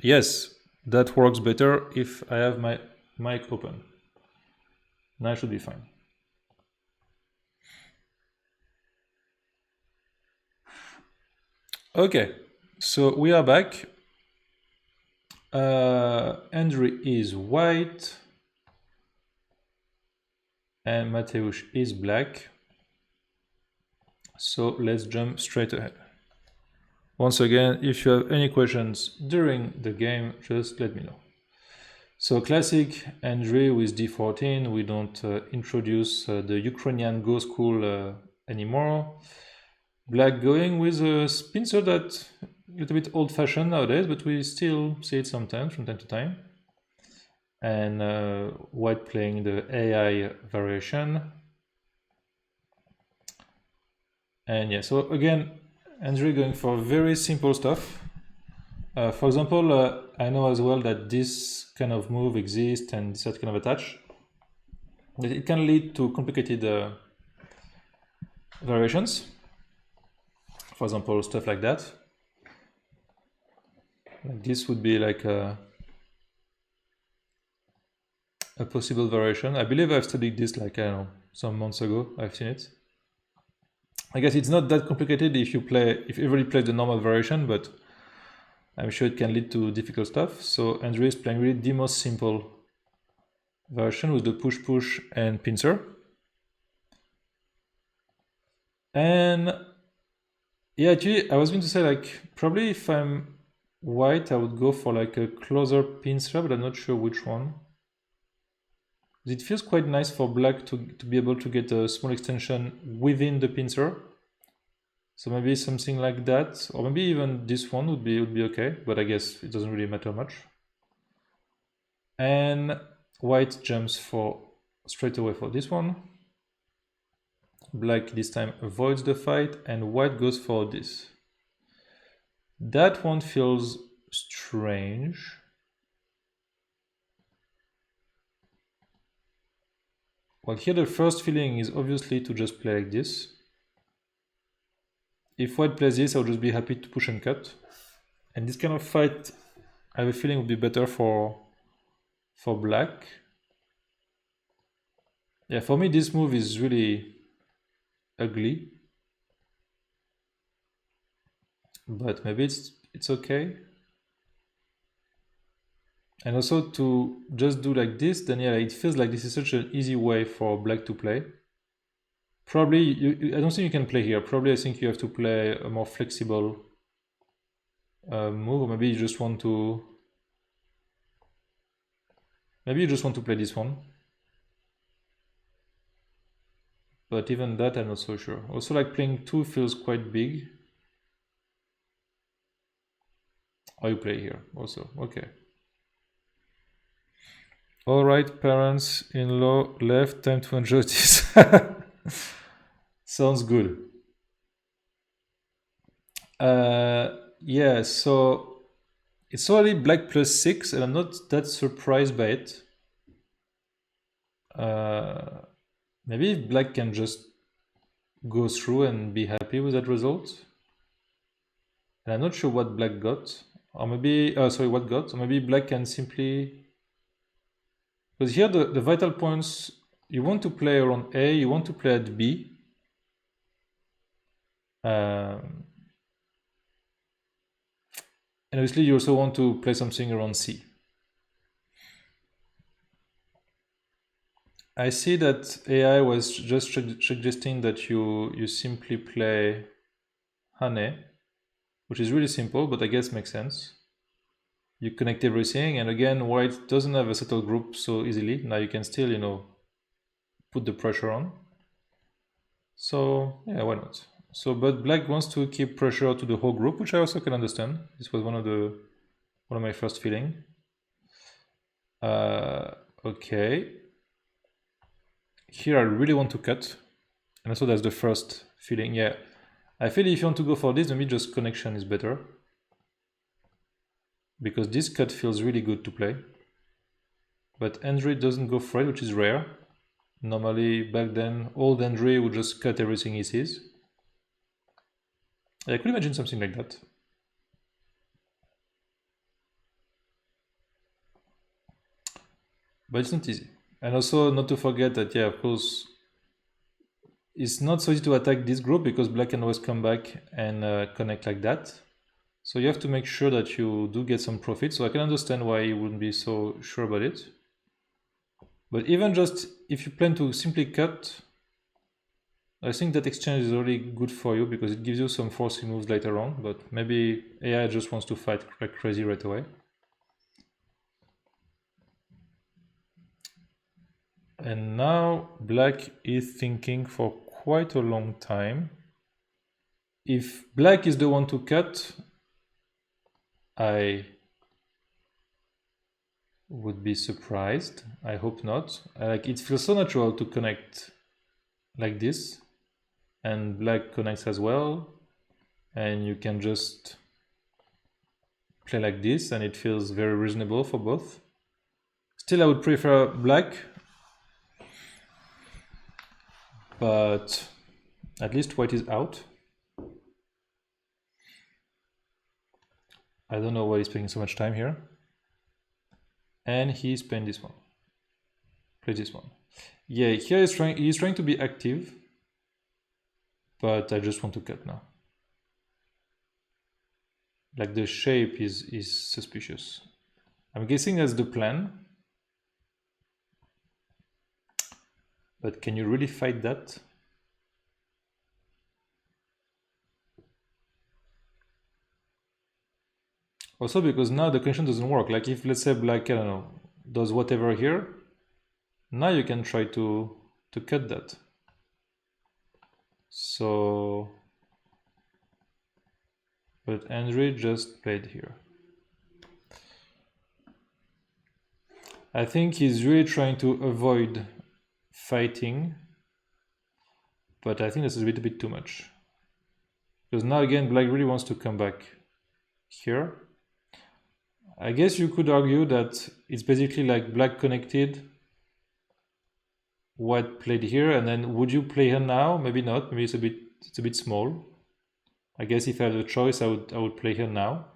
Yes, that works better if I have my mic open. Now I should be fine. Okay, so we are back. Andrii is white and Mateusz is black. So let's jump straight ahead. Once again, if you have any questions during the game, just let me know. So classic Andrii with d14. We don't introduce the Ukrainian Go school anymore. Black going with a pincer that a little bit old-fashioned nowadays, but we still see it sometimes from time to time. And white playing the AI variation. And yeah, so again, Andrii going for very simple stuff. For example, I know as well that this kind of move exists and this kind of attach. It can lead to complicated variations. For example, stuff like that. Like this would be like a possible variation. I believe I've studied this like, I don't know, some months ago. I've seen it. I guess it's not that complicated if everybody plays the normal variation, but I'm sure it can lead to difficult stuff. So Andrii is playing really the most simple version with the push and pincer. And yeah, actually, I was going to say like probably if I'm white, I would go for like a closer pincer, but I'm not sure which one. It feels quite nice for black to be able to get a small extension within the pincer. So maybe something like that, or maybe even this one would be okay, but I guess it doesn't really matter much. And white jumps straight away for this one. Black this time avoids the fight, and white goes for this. That one feels strange. Well, here the first feeling is obviously to just play like this. If white plays this, I'll just be happy to push and cut. And this kind of fight, I have a feeling would be better for black. Yeah, for me this move is really ugly. But maybe it's okay. And also to just do like this, then yeah, it feels like this is such an easy way for black to play. Probably, I don't think you can play here. Probably I think you have to play a more flexible move, or maybe you just want to... Maybe you just want to play this one. But even that, I'm not so sure. Also, like playing 2 feels quite big. Oh, you play here also, okay. All right, parents-in-law left, time to enjoy this. Sounds good. Yeah, so it's already black +6, and I'm not that surprised by it. Maybe if black can just go through and be happy with that result. And I'm not sure what black got, or maybe what got, or maybe black can simply... Because here the vital points, you want to play around A, you want to play at B. And obviously you also want to play something around C. I see that AI was just suggesting that you simply play Hane, which is really simple, but I guess makes sense. You connect everything, and again, white doesn't have a settled group so easily. Now you can still, put the pressure on. So yeah, why not? So, but black wants to keep pressure to the whole group, which I also can understand. This was one of my first feeling. Okay. Here I really want to cut, and also that's the first feeling. Yeah, I feel if you want to go for this, maybe just connection is better, because this cut feels really good to play. But Andrii doesn't go for it, which is rare. Normally, back then, old Andrii would just cut everything he sees. I could imagine something like that. but it's not easy. And also not to forget that, yeah, of course, it's not so easy to attack this group because black can always come back and connect like that. So you have to make sure that you do get some profit. So I can understand why you wouldn't be so sure about it. But even just if you plan to simply cut, I think that exchange is already good for you because it gives you some forcing moves later on. But maybe AI just wants to fight like crazy right away. And now black is thinking for quite a long time. If black is the one to cut, I would be surprised. I hope not. Like it feels so natural to connect like this, and black connects as well, and you can just play like this, and it feels very reasonable for both. Still, I would prefer black, but at least white is out. I don't know why he's spending so much time here. And he's playing this one. Play this one. Yeah, here he's trying to be active, but I just want to cut now. Like the shape is suspicious. I'm guessing that's the plan. But can you really fight that? Also because now the connection doesn't work. Like if let's say black, I don't know, does whatever here, now you can try to cut that. So, but Andrii just played here. I think he's really trying to avoid fighting, but I think this is a little bit too much. Because now again, black really wants to come back here. I guess you could argue that it's basically like black connected, white played here, and then would you play her now? Maybe not. Maybe it's a bit small. I guess if I had a choice, I would play her now.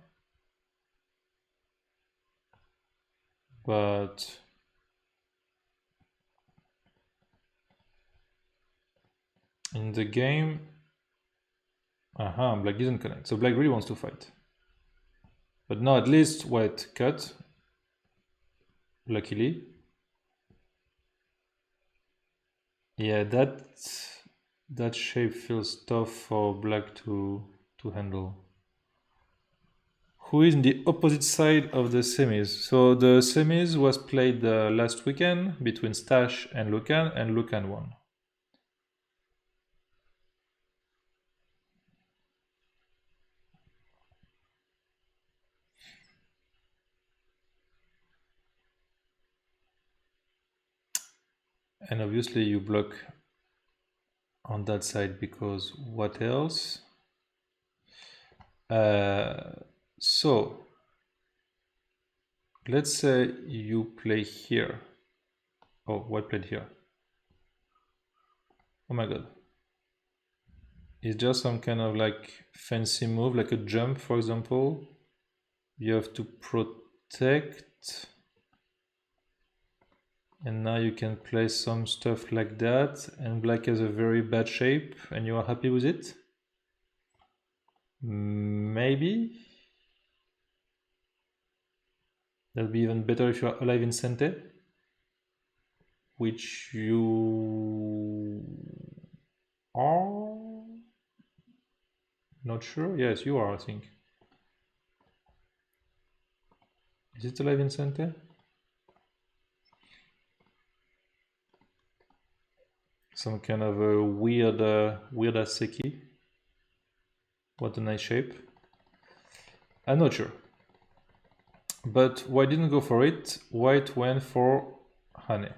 But in the game, black didn't connect. So black really wants to fight. But now at least white cut, luckily. Yeah, that shape feels tough for black to handle. Who is in the opposite side of the semis? So the semis was played last weekend between Stash and Lukan won. And obviously you block on that side because what else? So let's say you play here. Oh, white played here. Oh my god. Is there some kind of like fancy move, like a jump, for example? You have to protect. And now you can play some stuff like that, and black has a very bad shape, and you are happy with it? Maybe? That'll be even better if you are alive in Sente, which you are? Not sure? Yes, you are, I think. Is it alive in Sente? Some kind of a weird Aseki. What a nice shape. I'm not sure. But white didn't go for it. White went for Hane.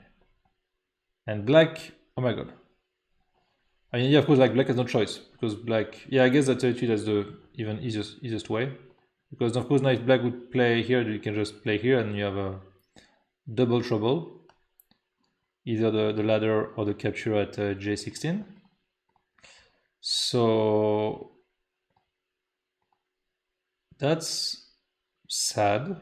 And black, oh my god. I mean, yeah, of course, like black has no choice because black. Yeah, I guess that's actually that's the even easiest way. Because of course, now if black would play here, you can just play here, and you have a double trouble. Either the ladder or the capture at J16. So that's sad.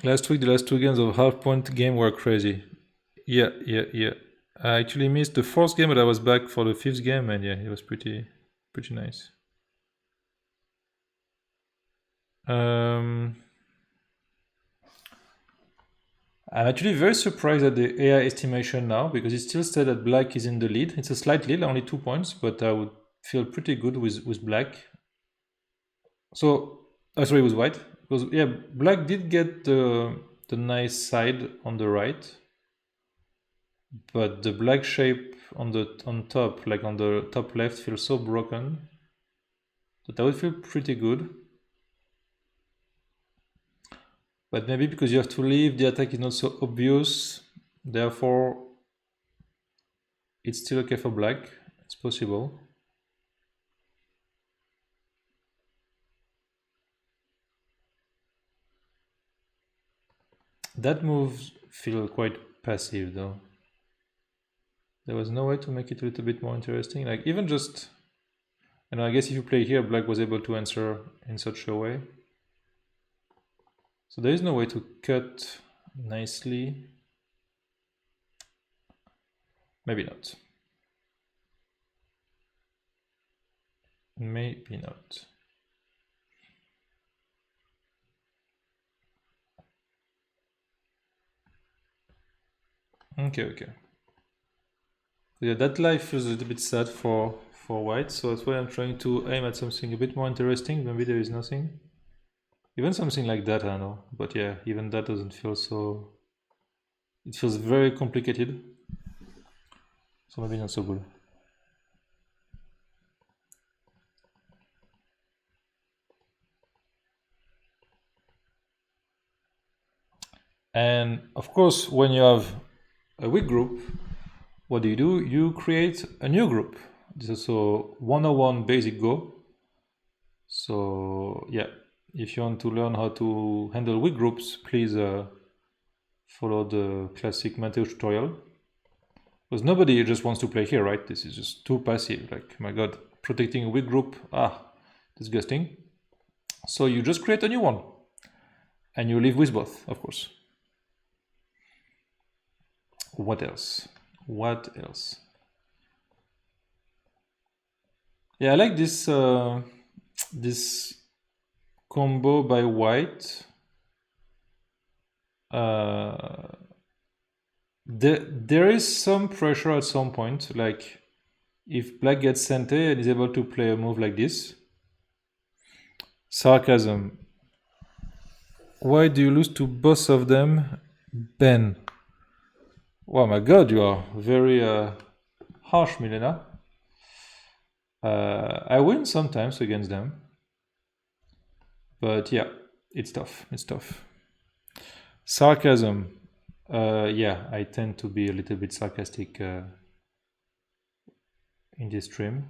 Last week, the last 2 games of half-point game were crazy. Yeah. I actually missed the 4th game, but I was back for the 5th game, and yeah, it was pretty nice. I'm actually very surprised at the AI estimation now, because it still said that black is in the lead. It's a slight lead, only 2 points, but I would feel pretty good with black. So, sorry, with white, because yeah, black did get the nice side on the right, but the black shape on top, like on the top left, feels so broken that I would feel pretty good. But maybe because you have to leave, the attack is not so obvious, therefore it's still okay for black. It's possible. That move feels quite passive though. There was no way to make it a little bit more interesting. Like even just, and I guess if you play here, black was able to answer in such a way. So there is no way to cut nicely. Maybe not. Maybe not. Okay. Yeah, that life feels a little bit sad for white, so that's why I'm trying to aim at something a bit more interesting. Maybe there is nothing. Even something like that, I don't know. But yeah, even that doesn't feel so... It feels very complicated. So maybe not so good. And of course, when you have a weak group, what do? You create a new group. This is also 101 basic Go. So yeah, if you want to learn how to handle weak groups, please follow the classic Mateusz tutorial. Because nobody just wants to play here, right? This is just too passive. Like, my god, protecting a weak group, disgusting. So you just create a new one. And you live with both, of course. What else? Yeah, I like this this combo by white. There is some pressure at some point, like if black gets Sente and is able to play a move like this. Sarcasm. Why do you lose to both of them, Ben? Oh my god, you are very harsh, Milena. I win sometimes against them. But yeah, it's tough. Sarcasm. Yeah, I tend to be a little bit sarcastic in this stream.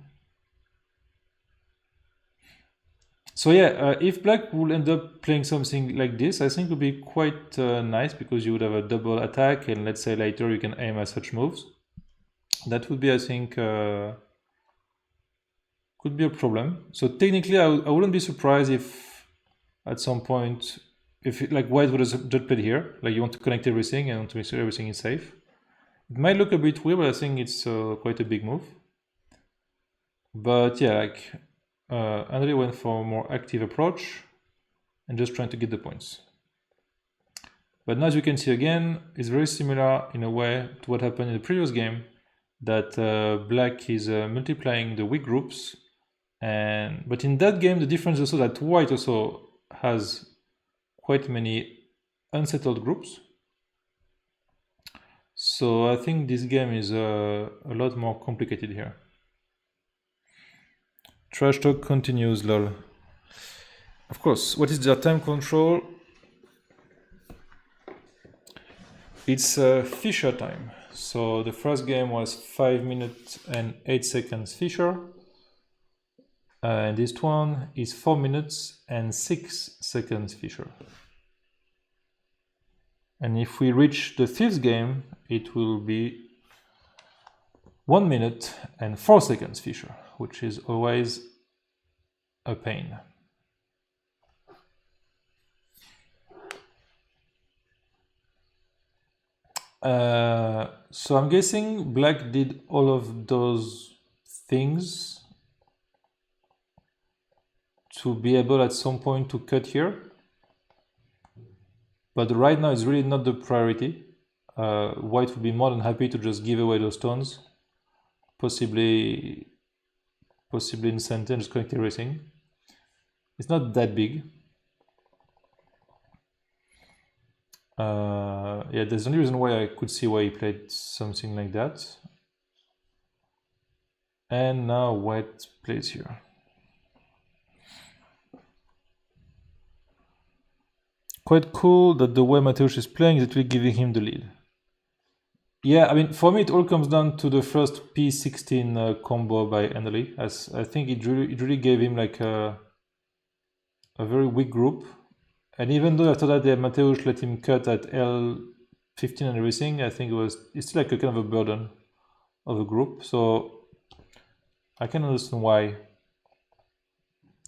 So yeah, if black will end up playing something like this, I think it would be quite nice, because you would have a double attack, and let's say later you can aim at such moves. That would be, I think, could be a problem. So technically, I wouldn't be surprised if at some point, if like white would have just played here, like you want to connect everything and want to make sure everything is safe. It might look a bit weird, but I think it's quite a big move. But yeah, like Andrii went for a more active approach and just trying to get the points. But now, as you can see again, it's very similar in a way to what happened in the previous game, that black is multiplying the weak groups. But in that game, the difference is also that white also has quite many unsettled groups. So I think this game is a lot more complicated here. Trash talk continues, lol. Of course, what is their time control? It's Fischer time. So the first game was 5 minutes and 8 seconds Fischer. And this one is 4 minutes and 6 seconds Fischer. And if we reach the 5th game, it will be 1 minute and 4 seconds Fischer, which is always a pain. So I'm guessing black did all of those things to be able at some point to cut here. But right now it's really not the priority. White would be more than happy to just give away those stones. Possibly in center, just connect everything. It's not that big. Yeah, there's the only reason why I could see why he played something like that. And now white plays here. Quite cool that the way Mateusz is playing is actually giving him the lead. Yeah, I mean, for me, it all comes down to the first P16 combo by Andrii, as I think it really gave him like a very weak group. And even though after that, Mateusz let him cut at L15 and everything, I think it's still like a kind of a burden of a group. So I can understand why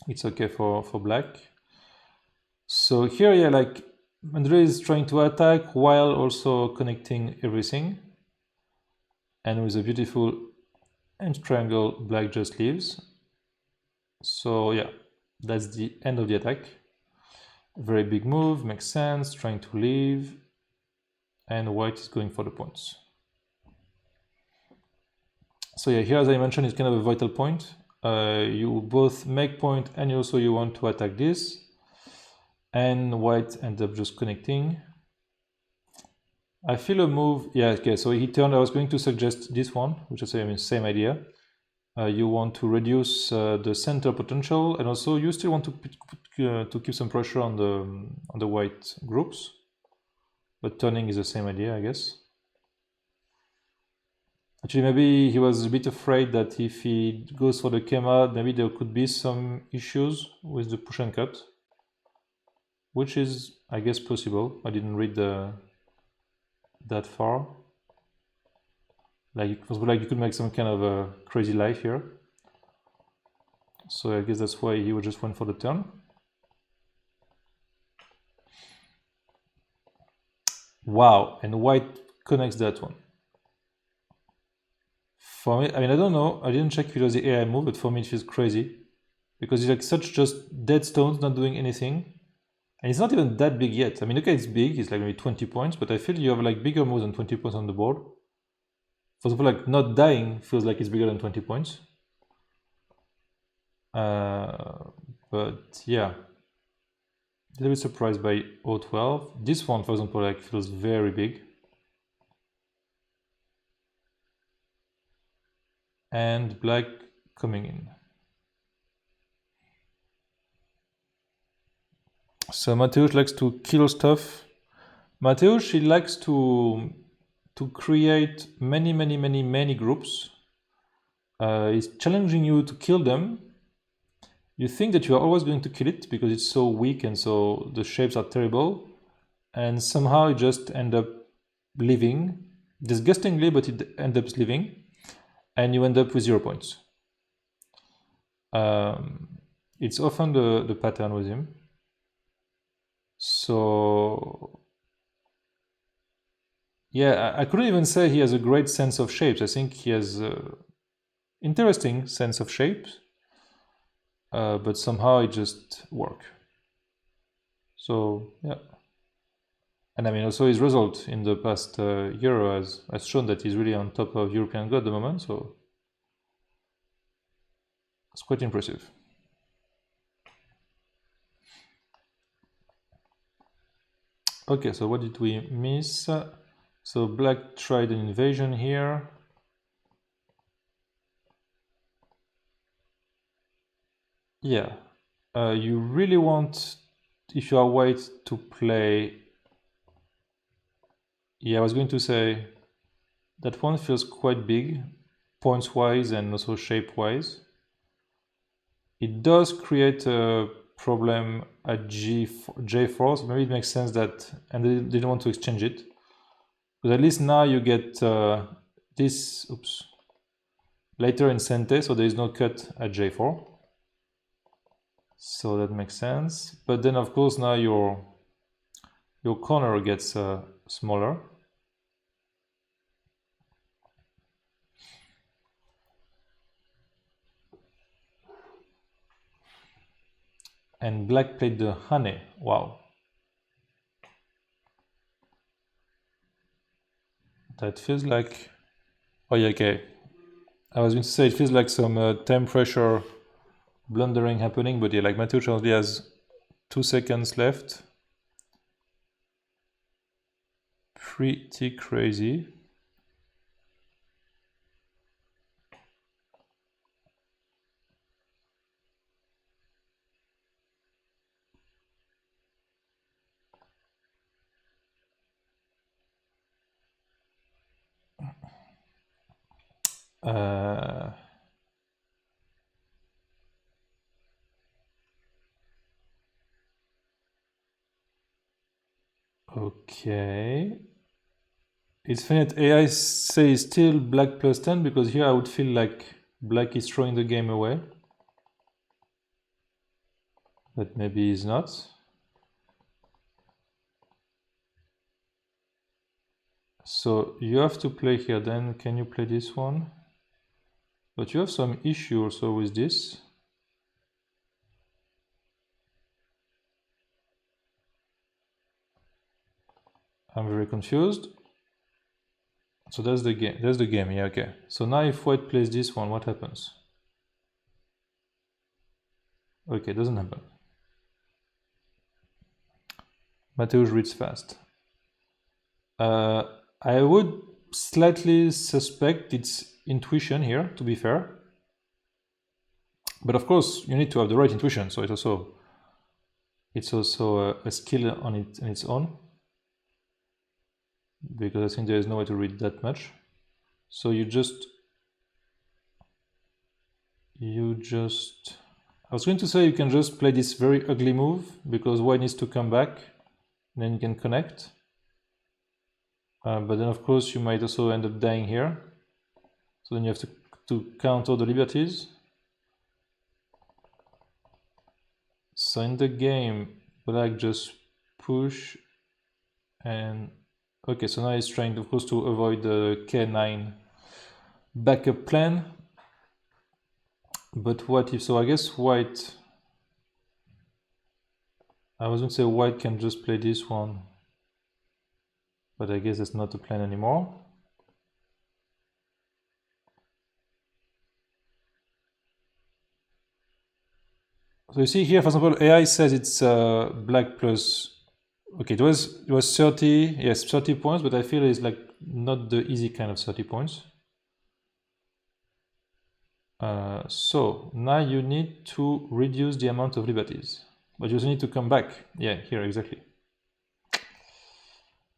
it's okay for black. So here, yeah, like Andrii is trying to attack while also connecting everything. And with a beautiful end triangle, black just leaves. So yeah, that's the end of the attack. Very big move, makes sense, trying to leave. And white is going for the points. So yeah, here as I mentioned, it's kind of a vital point. You both make point and you want to attack this. And white ends up just connecting. I feel a move, yeah, okay, so he turned, I was going to suggest this one, which is the same idea. You want to reduce the center potential, and also you still want to keep some pressure on the white groups. But turning is the same idea, I guess. Actually, maybe he was a bit afraid that if he goes for the Kema, maybe there could be some issues with the push and cut, which is, I guess, possible. I didn't read that far. Like it was like you could make some kind of a crazy life here. So I guess that's why he just went for the turn. Wow, and white connects that one. For me, I mean, I don't know. I didn't check if it was the AI move, but for me it feels crazy. Because it's like such just dead stones not doing anything. And it's not even that big yet. I mean, okay, it's big. It's like maybe 20 points, but I feel you have like bigger moves than 20 points on the board. For example, like not dying feels like it's bigger than 20 points. But yeah, a little bit surprised by O12. This one, for example, like feels very big. And black coming in. So Mateusz likes to kill stuff. Mateusz, he likes to create many groups. He's challenging you to kill them. You think that you are always going to kill it because it's so weak and so the shapes are terrible. And somehow it just end up living. Disgustingly, but it ends up living. And you end up with 0 points. It's often the pattern with him. So yeah, I couldn't even say he has a great sense of shapes. I think he has an interesting sense of shapes, but somehow it just works. So yeah, and I mean also his result in the past year has shown that he's really on top of European Go at the moment. So it's quite impressive. Okay, so what did we miss? So black tried an invasion here. Yeah, you really want, if you are white, to play. Yeah, I was going to say that one feels quite big, points-wise and also shape-wise. It does create a problem at J4, so maybe it makes sense that, and they didn't want to exchange it. But at least now you get this, later in Sente, so there is no cut at J4. So that makes sense. But then of course now your corner gets smaller. and black played the Hane. Wow. That feels like... Oh yeah, okay. I was going to say it feels like some time pressure blundering happening, but yeah, like Mateusz only has 2 seconds left. Pretty crazy. Okay. It's funny that AI says still black plus 10, because here I would feel like black is throwing the game away. But maybe he's not. So you have to play here, then can you play this one? But you have some issue also with this. I'm very confused. So that's the game. That's the game. Yeah, okay. So now if white plays this one, what happens? Okay, it doesn't happen. Mateusz reads fast. I would slightly suspect it's intuition here, to be fair. But of course, you need to have the right intuition. So it's also a skill on its own, because I think there is no way to read that much. So you just I was going to say you can just play this very ugly move, because white needs to come back, and then you can connect. But then of course you might also end up dying here. So then you have to count all the liberties. So in the game, black just push and... Okay, so now he's trying, of course, to avoid the K9 backup plan. But what if... So I guess white... I was going to say white can just play this one. But I guess that's not the plan anymore. So you see here, for example, AI says it's black plus... Okay, it was 30, yes, 30 points, but I feel it's like not the easy kind of 30 points. So now you need to reduce the amount of liberties, but you also need to come back. Yeah, here, exactly.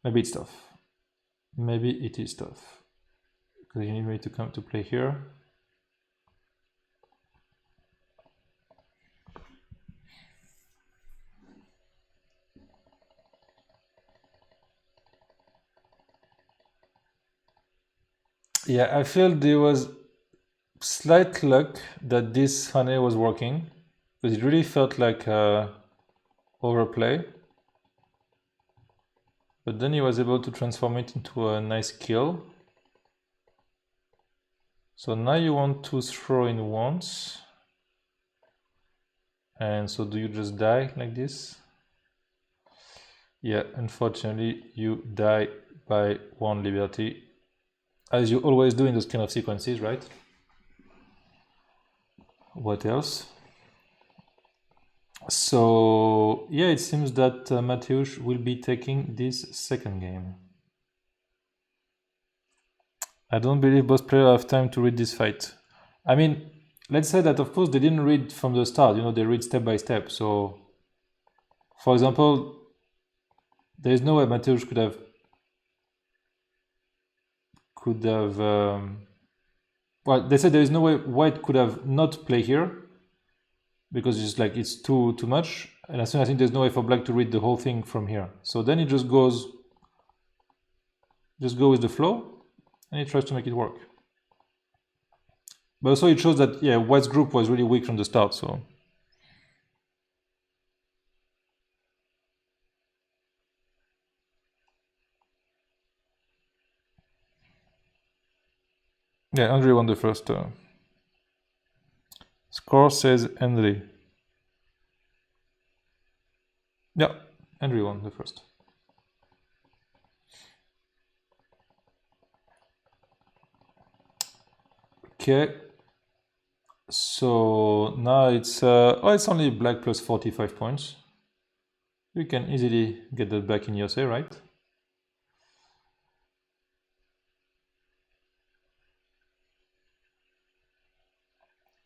Maybe it's tough. Maybe it is tough, because you need me to come to play here. Yeah, I feel there was slight luck that this Hane was working, because it really felt like overplay. But then he was able to transform it into a nice kill. So now you want to throw in once. And so do you just die like this? Yeah, unfortunately you die by 1 liberty, as you always do in those kind of sequences, right? What else? So yeah, it seems that Mateusz will be taking this second game. I don't believe both players have time to read this fight. I mean, let's say that of course they didn't read from the start, you know, they read step by step. So for example, there is no way Mateusz could have well, they said there is no way white could have not play here, because it's like it's too much, and as soon as I think there's no way for black to read the whole thing from here. So then he just go with the flow, and he tries to make it work. But also it shows that, yeah, white's group was really weak from the start. So yeah, Andrii won the first. Score says Andrii. Yeah, Andrii won the first. Okay. So now it's it's only black plus 45 points. You can easily get that back in your say, right?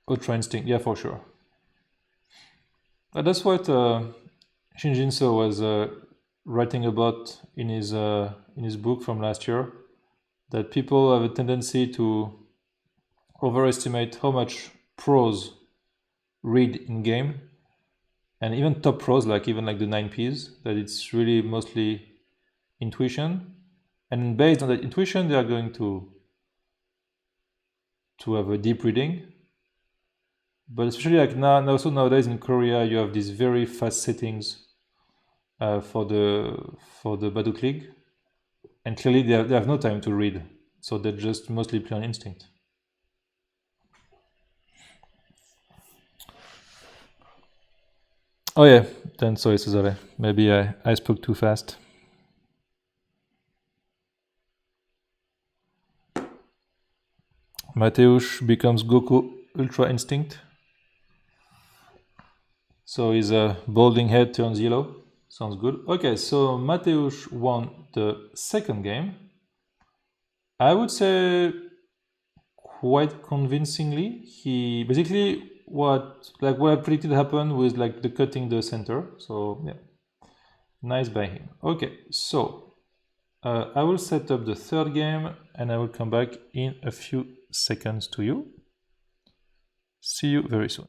Ultra Instinct, yeah, for sure. That's what Shinjinso was writing about in his book from last year. That people have a tendency to overestimate how much pros read in game, and even top pros, like even like the 9Ps, that it's really mostly intuition, and based on that intuition, they are going to have a deep reading. But especially like now, also nowadays in Korea, you have these very fast settings for the Baduk League, and clearly they have no time to read, so they just mostly play on instinct. Oh yeah, then sorry Cesare, maybe I spoke too fast. Mateusz becomes Goku Ultra Instinct. So his balding head turns yellow. Sounds good. Okay, so Mateusz won the second game. I would say quite convincingly. He basically what I predicted happened with like the cutting the center. So yeah, nice by him. Okay, so I will set up the third game and I will come back in a few seconds to you. See you very soon.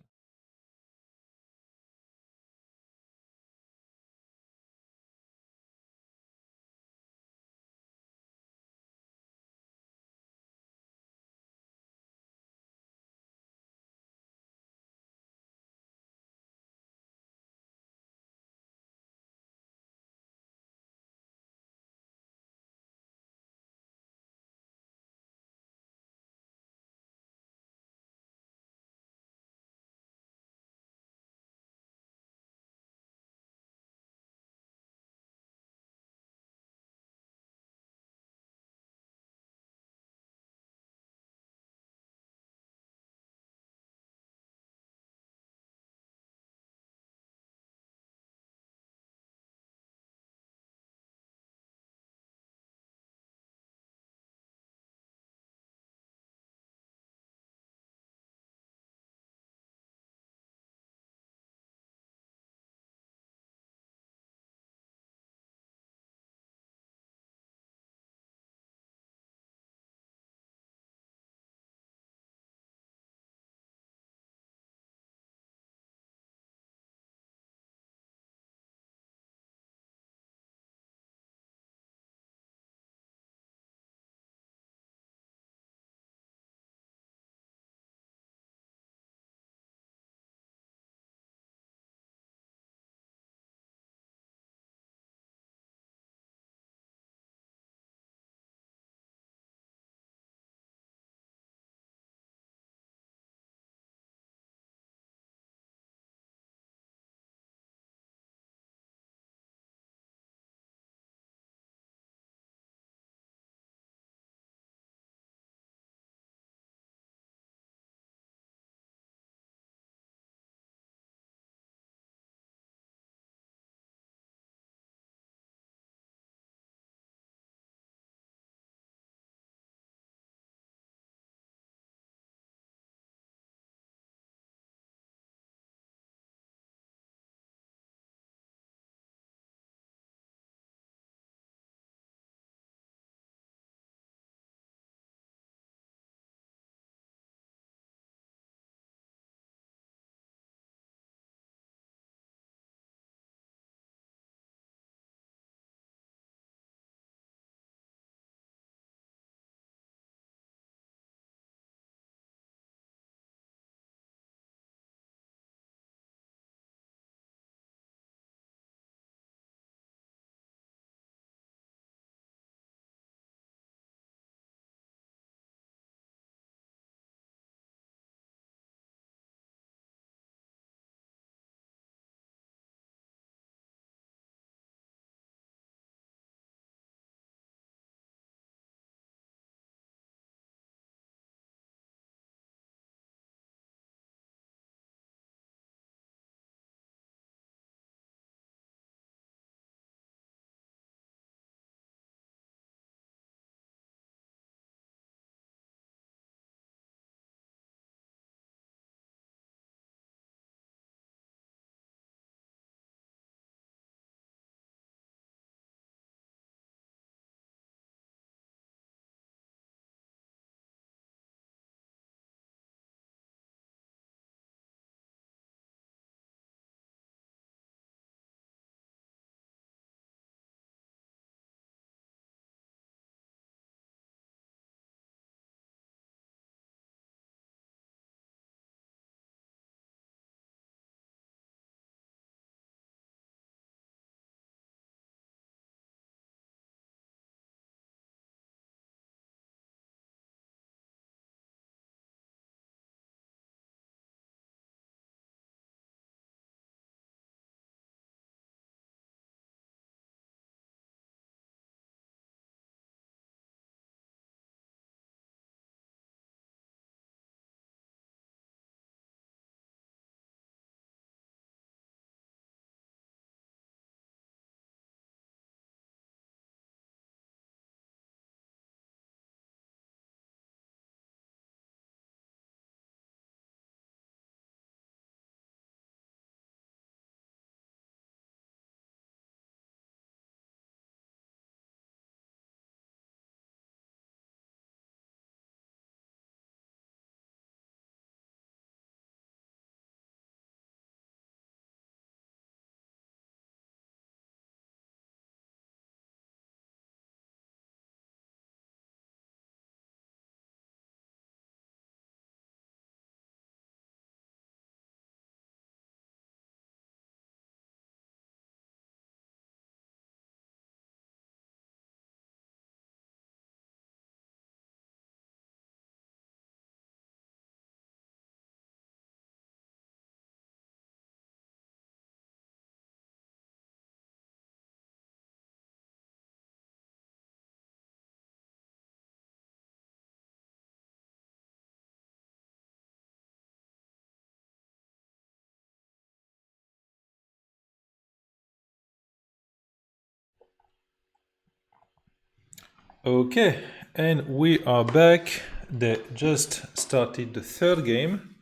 Okay, and we are back. They just started the third game.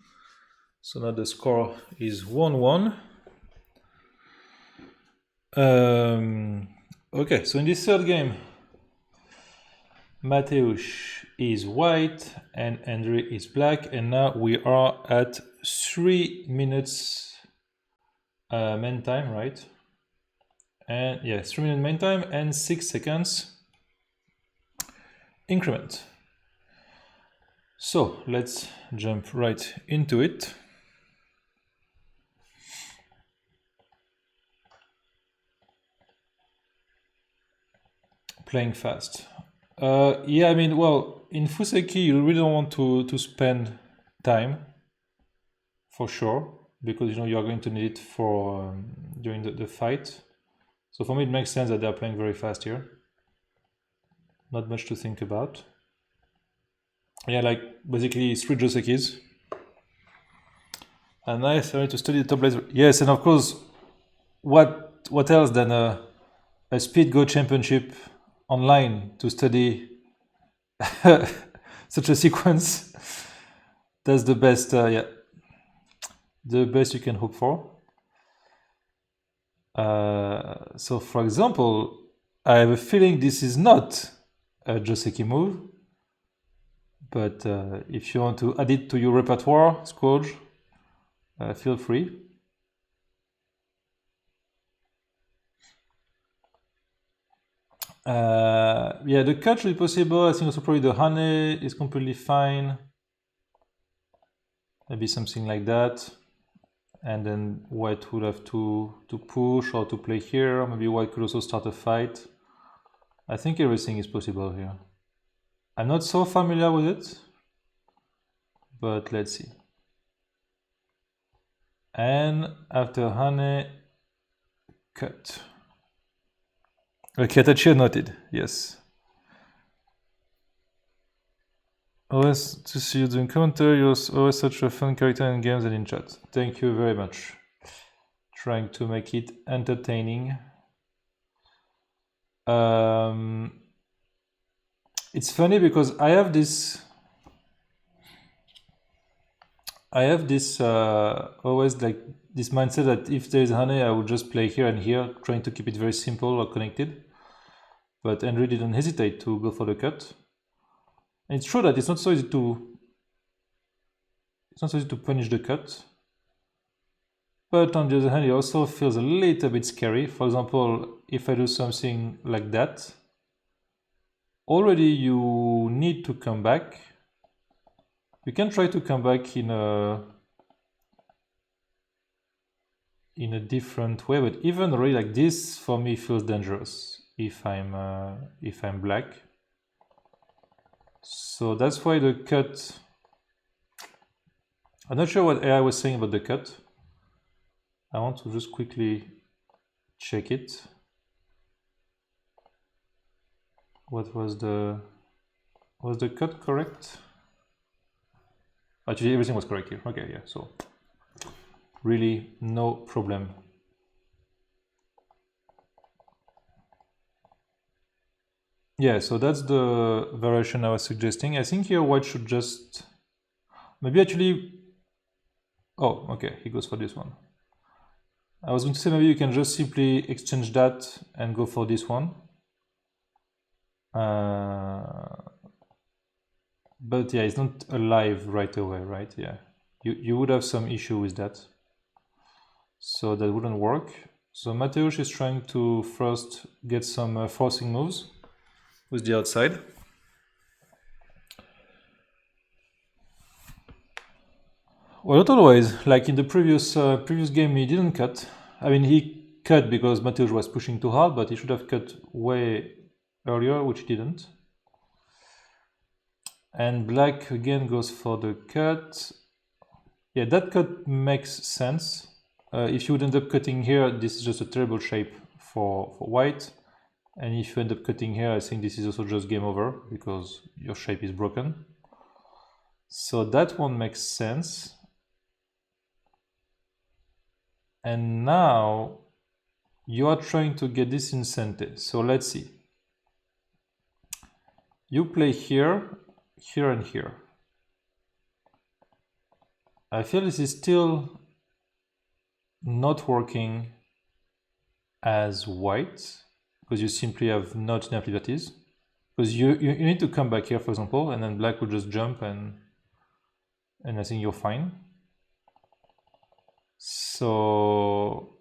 So now the score is 1-1. Okay, so in this third game, Mateusz is white and Andrii is black, and now we are at 3 minutes main time, right? And yeah, 3 minute main time and 6 seconds increment. So let's jump right into it. Playing fast. Yeah, I mean, well, in Fuseki, you really don't want to spend time, for sure, because you are going to need it for during the fight. So for me, it makes sense that they're playing very fast here. Not much to think about. Yeah, like basically 3 Josekis. And nice, I need to study the top laser. Yes, and of course, what else than a Speed Go Championship online to study such a sequence? That's the best, yeah, the best you can hope for. So, for example, I have a feeling this is not a Joseki move, but if you want to add it to your repertoire, Scourge, feel free. Yeah, the cut should be possible. I think also probably the Hane is completely fine. Maybe something like that. And then white would have to push or to play here. Maybe white could also start a fight. I think everything is possible here. I'm not so familiar with it, but let's see. And after Hane, cut. Okay, Tachi noted, yes. Always to see you doing commentary. You're always such a fun character in games and in chat. Thank you very much. Trying to make it entertaining. It's funny because I have this always like this mindset that if there is Hane, I would just play here and here, trying to keep it very simple or connected. But Andrii didn't hesitate to go for the cut. And it's true that it's not so easy to punish the cut. But on the other hand, it also feels a little bit scary. For example, if I do something like that, already you need to come back. You can try to come back in a different way, but even already like this for me feels dangerous if I'm black. So that's why the cut. I'm not sure what AI was saying about the cut. I want to just quickly check it. What was the cut correct? Actually, everything was correct here. Okay, yeah, so really no problem. Yeah, so that's the variation I was suggesting. I think here white should just maybe actually. Oh, okay, he goes for this one. I was going to say maybe you can just simply exchange that and go for this one. But yeah, it's not alive right away, right? Yeah, you would have some issue with that. So that wouldn't work. So Mateusz is trying to first get some forcing moves with the outside. Well, not always. Like in the previous game, he didn't cut. I mean, he cut because Mateusz was pushing too hard, but he should have cut way earlier, which he didn't. And black again goes for the cut. Yeah, that cut makes sense. If you would end up cutting here, this is just a terrible shape for white. And if you end up cutting here, I think this is also just game over because your shape is broken. So that one makes sense. And now you are trying to get this in center. So let's see. You play here, here and here. I feel this is still not working as white because you simply have not enough liberties. Because you need to come back here, for example, and then black will just jump and I think you're fine. So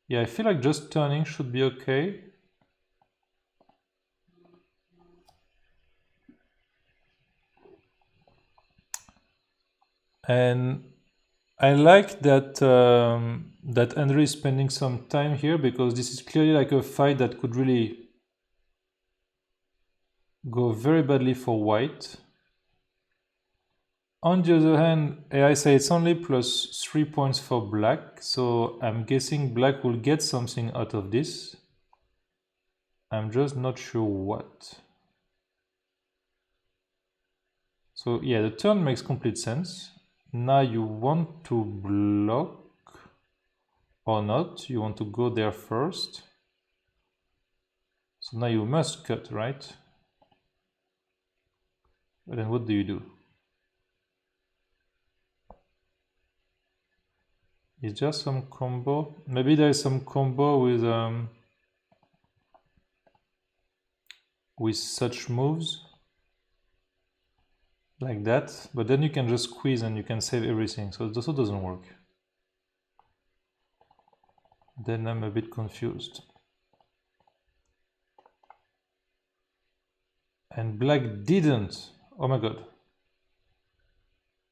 yeah, I feel like just turning should be okay. And I like that that Andrii is spending some time here because this is clearly like a fight that could really go very badly for white. On the other hand, AI say it's only plus 3 points for black, so I'm guessing black will get something out of this. I'm just not sure what. So yeah, the turn makes complete sense. Now you want to block or not, you want to go there first. So now you must cut, right? But then what do you do? Is there some combo? Maybe there is some combo with such moves like that, but then you can just squeeze and you can save everything, so it also doesn't work. Then I'm a bit confused. And black didn't. Oh my god.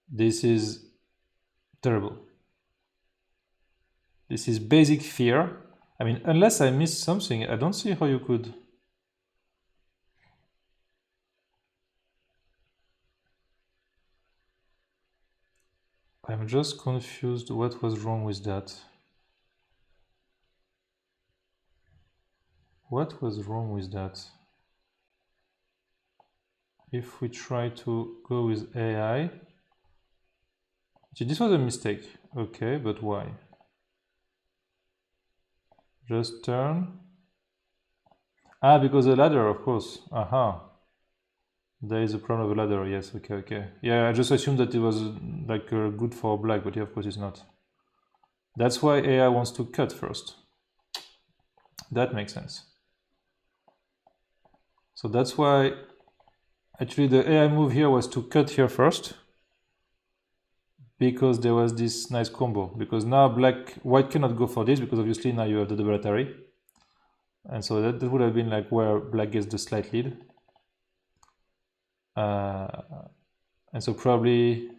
This is terrible. This is basic fear. I mean, unless I missed something, I don't see how you could. I'm just confused what was wrong with that. What was wrong with that? If we try to go with AI. This was a mistake. Okay, but why? Just turn. Ah, because the ladder, of course. Aha. There is a problem of a ladder. Yes, okay, okay. Yeah, I just assumed that it was like good for black, but yeah, of course it's not. That's why AI wants to cut first. That makes sense. So that's why actually the AI move here was to cut here first, because there was this nice combo. Because now white cannot go for this because obviously now you have the double Atari, and so that would have been like where black gets the slight lead. And so probably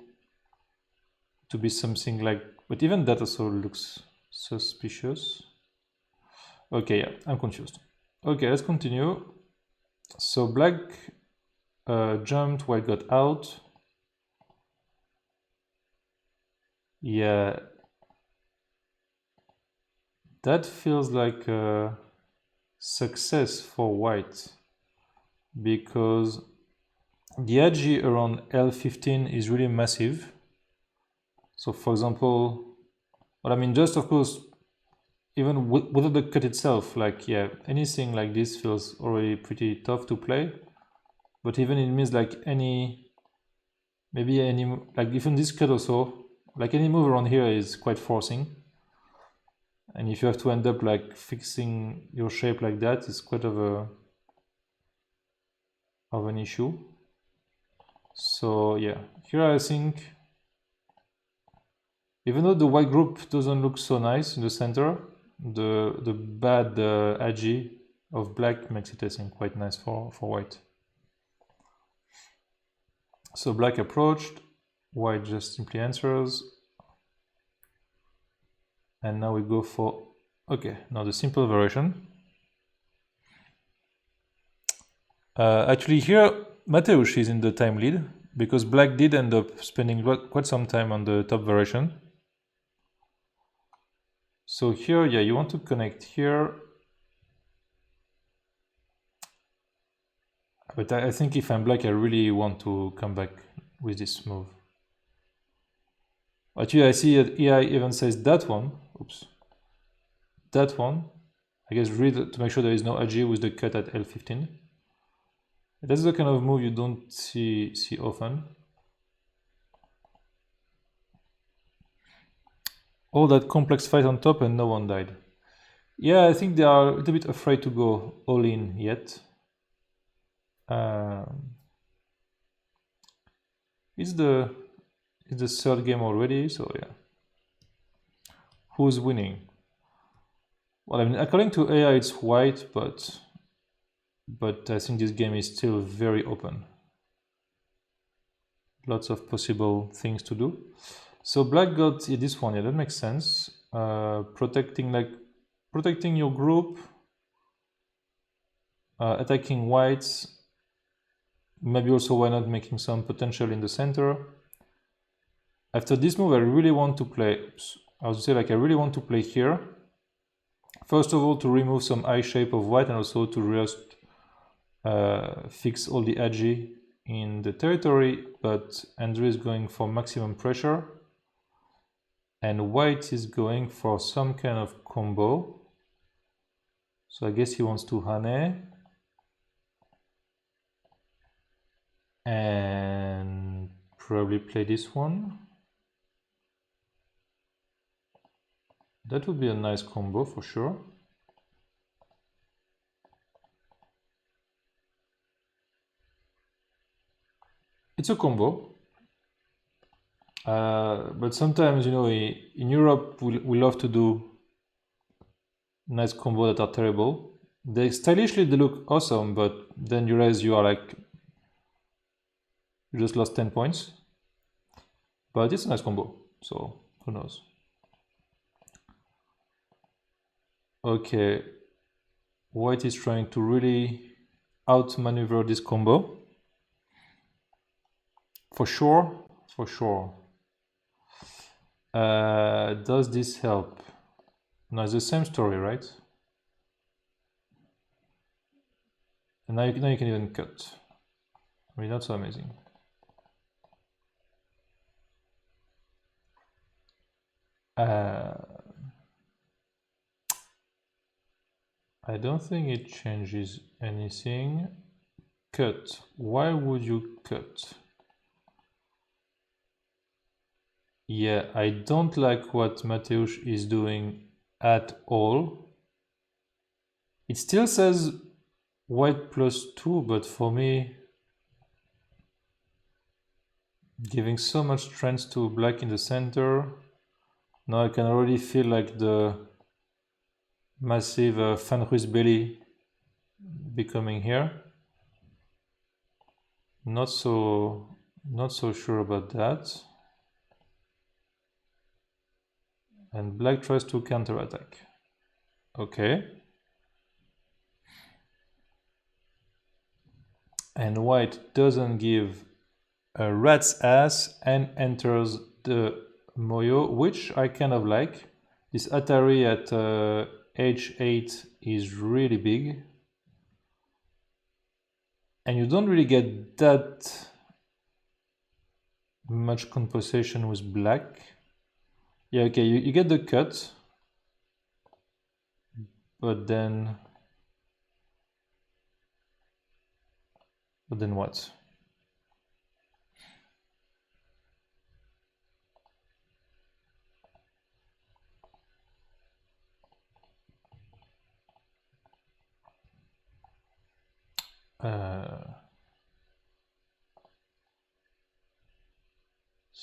to be something like, but even that also looks suspicious. Okay, yeah, I'm confused. Okay, let's continue. So black jumped, white got out. Yeah, that feels like a success for white because the edge around L15 is really massive. So for example, but I mean, just of course, even without the cut itself, like, yeah, anything like this feels already pretty tough to play. But even it means like maybe any, like even this cut also, like any move around here is quite forcing. And if you have to end up like fixing your shape like that, it's quite of an issue. So yeah, here I think, even though the white group doesn't look so nice in the center, the bad agi of black makes it, I think, quite nice for white. So black approached, white just simply answers. And now we go for, okay, now the simple variation. Actually here, Mateusz is in the time lead because black did end up spending quite some time on the top variation. So here, yeah, you want to connect here. But I think if I'm black, I really want to come back with this move. Actually, I see that AI even says that one. Oops. That one. I guess read to make sure there is no AG with the cut at L15. That's the kind of move you don't see often. All that complex fight on top and no one died. Yeah, I think they are a little bit afraid to go all in yet. It's the third game already, so yeah. Who's winning? Well, I mean, according to AI, it's white, but I think this game is still very open. Lots of possible things to do. So black got this one. Yeah, that makes sense. Protecting your group, attacking whites. Maybe also why not making some potential in the center. After this move, I really want to play. I would say I really want to play here. First of all, to remove some eye shape of white, and also to just fix all the agi in the territory. But Andrii is going for maximum pressure, and white is going for some kind of combo. So I guess he wants to hane and probably play this one. That would be a nice combo for sure. It's a combo. But sometimes, you know, in Europe, we love to do nice combos that are terrible. They stylishly they look awesome, but then you realize you are like, you just lost 10 points. But it's a nice combo, so who knows. Okay, white is trying to really outmaneuver this combo. For sure. Does this help? No, it's the same story, right? And now you can even cut. I mean, that's so amazing. I don't think it changes anything. Cut. Why would you cut? Yeah, I don't like what Mateusz is doing at all. It still says white +2, but for me, giving so much strength to black in the center, now I can already feel like the massive Fenris belly becoming here. Not so sure about that. And black tries to counterattack. Okay. And white doesn't give a rat's ass and enters the Moyo, which I kind of like. This Atari at H8 is really big. And you don't really get that much compensation with black. Yeah, okay, you get the cut. But then what?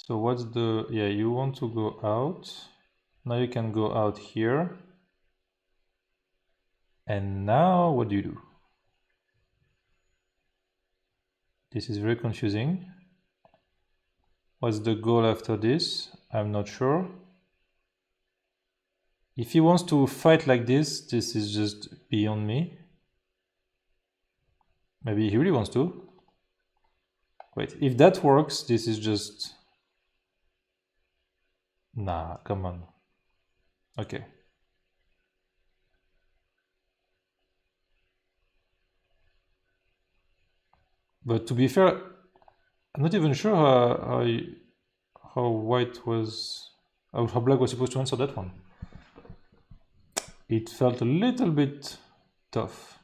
So what's the, yeah, you want to go out. Now you can go out here. And now what do you do? This is very confusing. What's the goal after this? I'm not sure. If he wants to fight like this is just beyond me. Maybe he really wants to. Wait, if that works, this is just... Nah, come on. Okay. But to be fair, I'm not even sure how white was... how black was supposed to answer that one. it felt a little bit tough.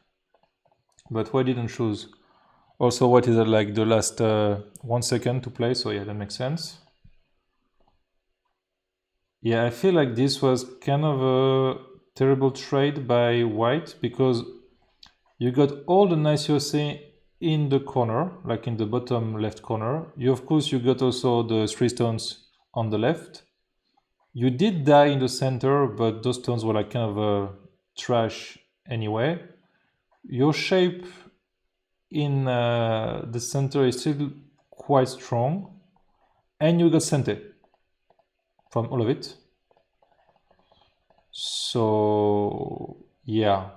But why didn't choose? Also, what is it, like the last 1 second to play? So yeah, that makes sense. Yeah, I feel like this was kind of a terrible trade by white because you got all the nice Yosei in the corner, like in the bottom left corner. You, of course, you got also the 3 stones on the left. You did die in the center, but those stones were like kind of trash anyway. Your shape in the center is still quite strong, and you got Sente from all of it. So yeah,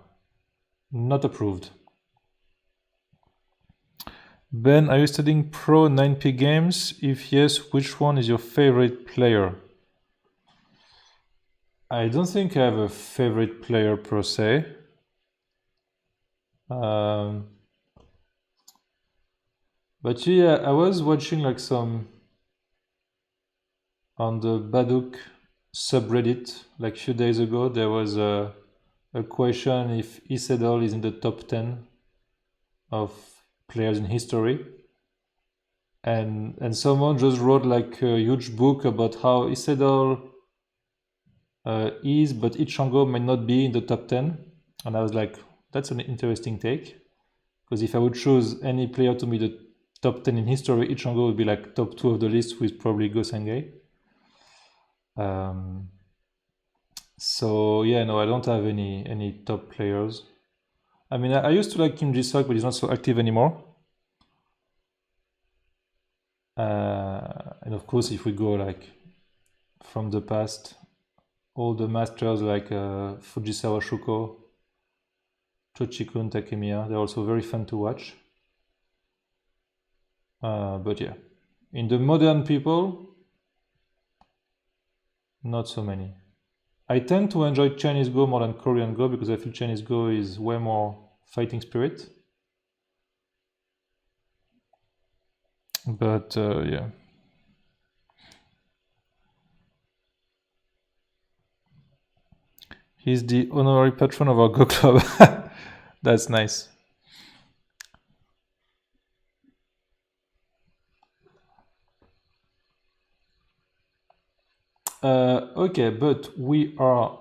not approved. Ben, are you studying pro 9p games? If yes, which one is your favorite player? I don't think I have a favorite player per se. But yeah, I was watching like some on the Baduk subreddit like a few days ago. There was a question if Isedal is in the top 10 of players in history, and someone just wrote like a huge book about how Isedal is, but Ichango might not be in the top 10. And I was like, that's an interesting take, because if I would choose any player to be the top 10 in history, Ichango would be like top 2 of the list with probably Go Sengay. So yeah, no, I don't have any top players. I mean, I used to like Kim Ji-suk, but he's not so active anymore. And of course, if we go like from the past, all the masters like Fujisawa Shuko, Chochikun Takemiya, they're also very fun to watch. But yeah, in the modern people, not so many. I tend to enjoy Chinese Go more than Korean Go because I feel Chinese Go is way more fighting spirit. But yeah. He's the honorary patron of our Go Club. That's nice. Okay, but we are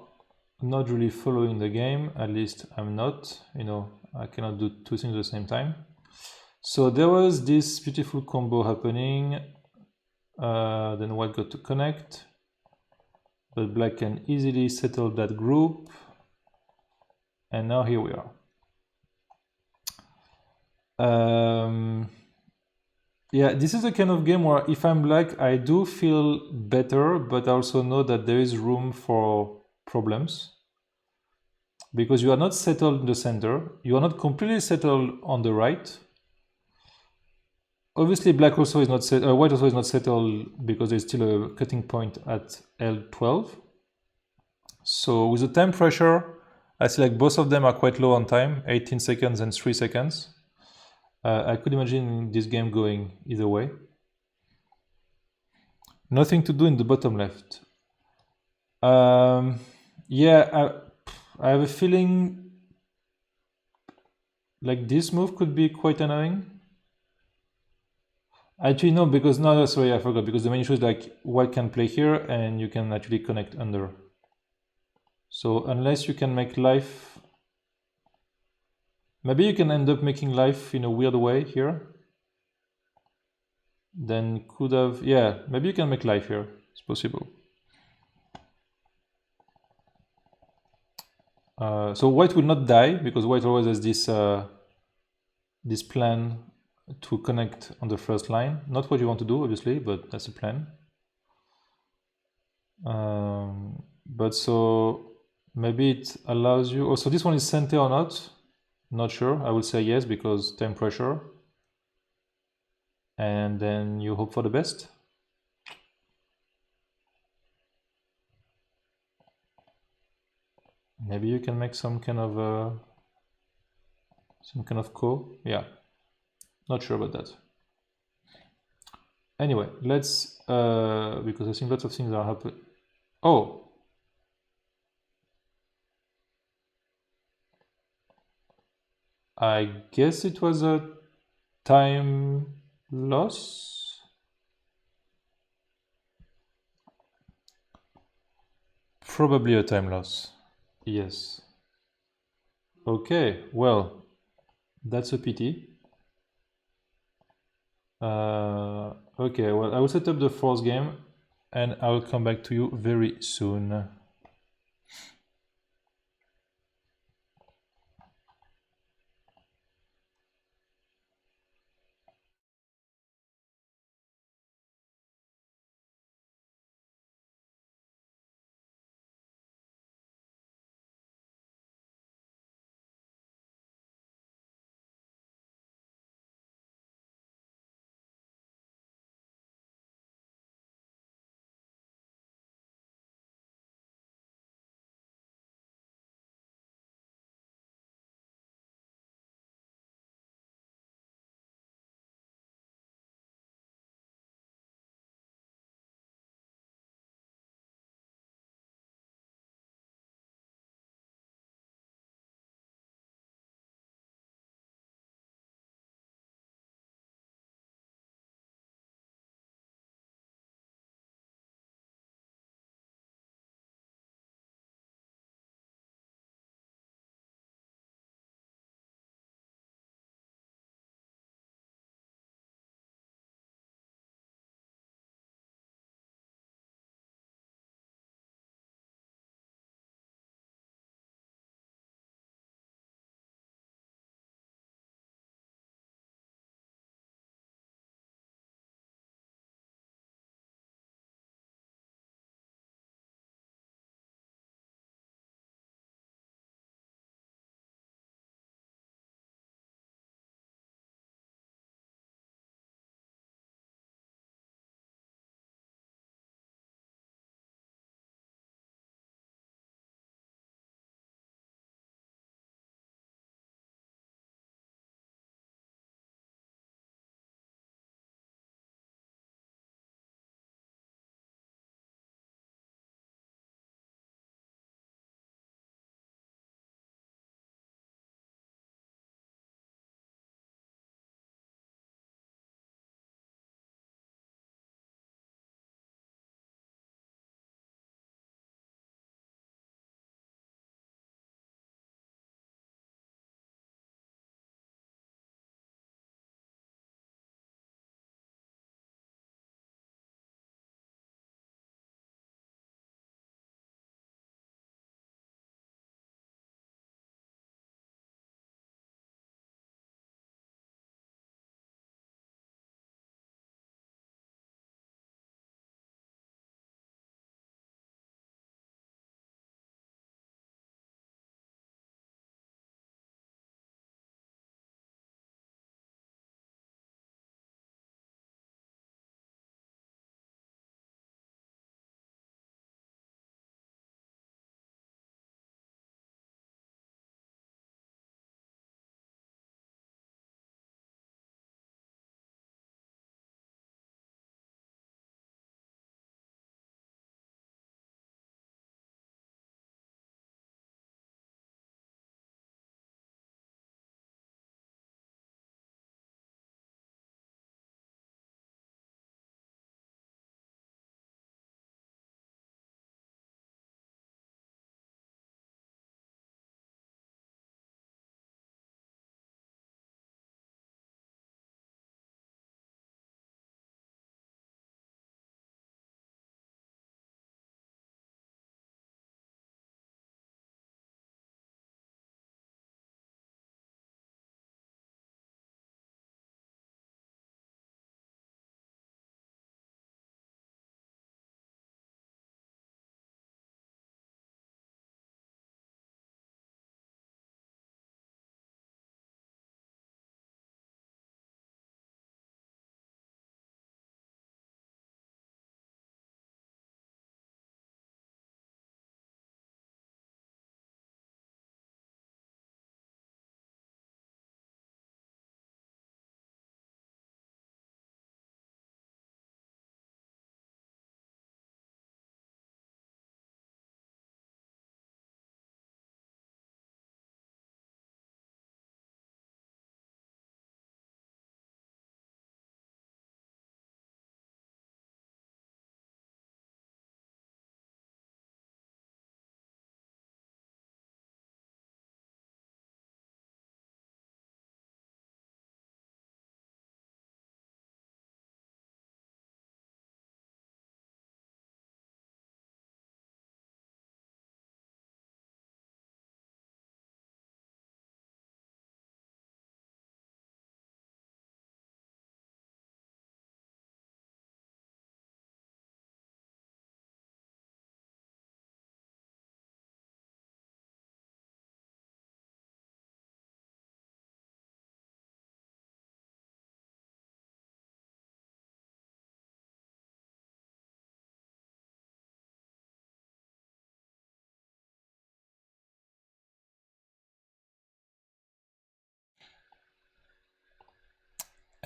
not really following the game. At least I'm not. You know, I cannot do 2 things at the same time. So there was this beautiful combo happening. Then white got to connect, but black can easily settle that group. And now here we are. Yeah, this is a kind of game where if I'm black, I do feel better, but I also know that there is room for problems. Because you are not settled in the center, you are not completely settled on the right. Obviously, black also is not white also is not settled because there's still a cutting point at L12. So with the time pressure, I see like both of them are quite low on time, 18 seconds and 3 seconds. I could imagine this game going either way. Nothing to do in the bottom left. Yeah, I have a feeling like this move could be quite annoying. Actually, no, because no, sorry, I forgot. Because the main issue is like white can play here and you can actually connect under. So unless you can make life, maybe you can end up making life in a weird way here. Then could have, yeah, maybe you can make life here. It's possible. So white will not die because white always has this plan to connect on the first line. Not what you want to do, obviously, but that's a plan. But so maybe it allows you. Also, this one is center or not? Not sure. I will say yes because time pressure. And then you hope for the best. Maybe you can make some kind of ko. Yeah, not sure about that. Anyway, let's because I think lots of things are happening. Oh, I guess it was a time loss. Probably a time loss. Yes. Okay, well, that's a pity. Okay, well, I will set up the fourth game and I will come back to you very soon.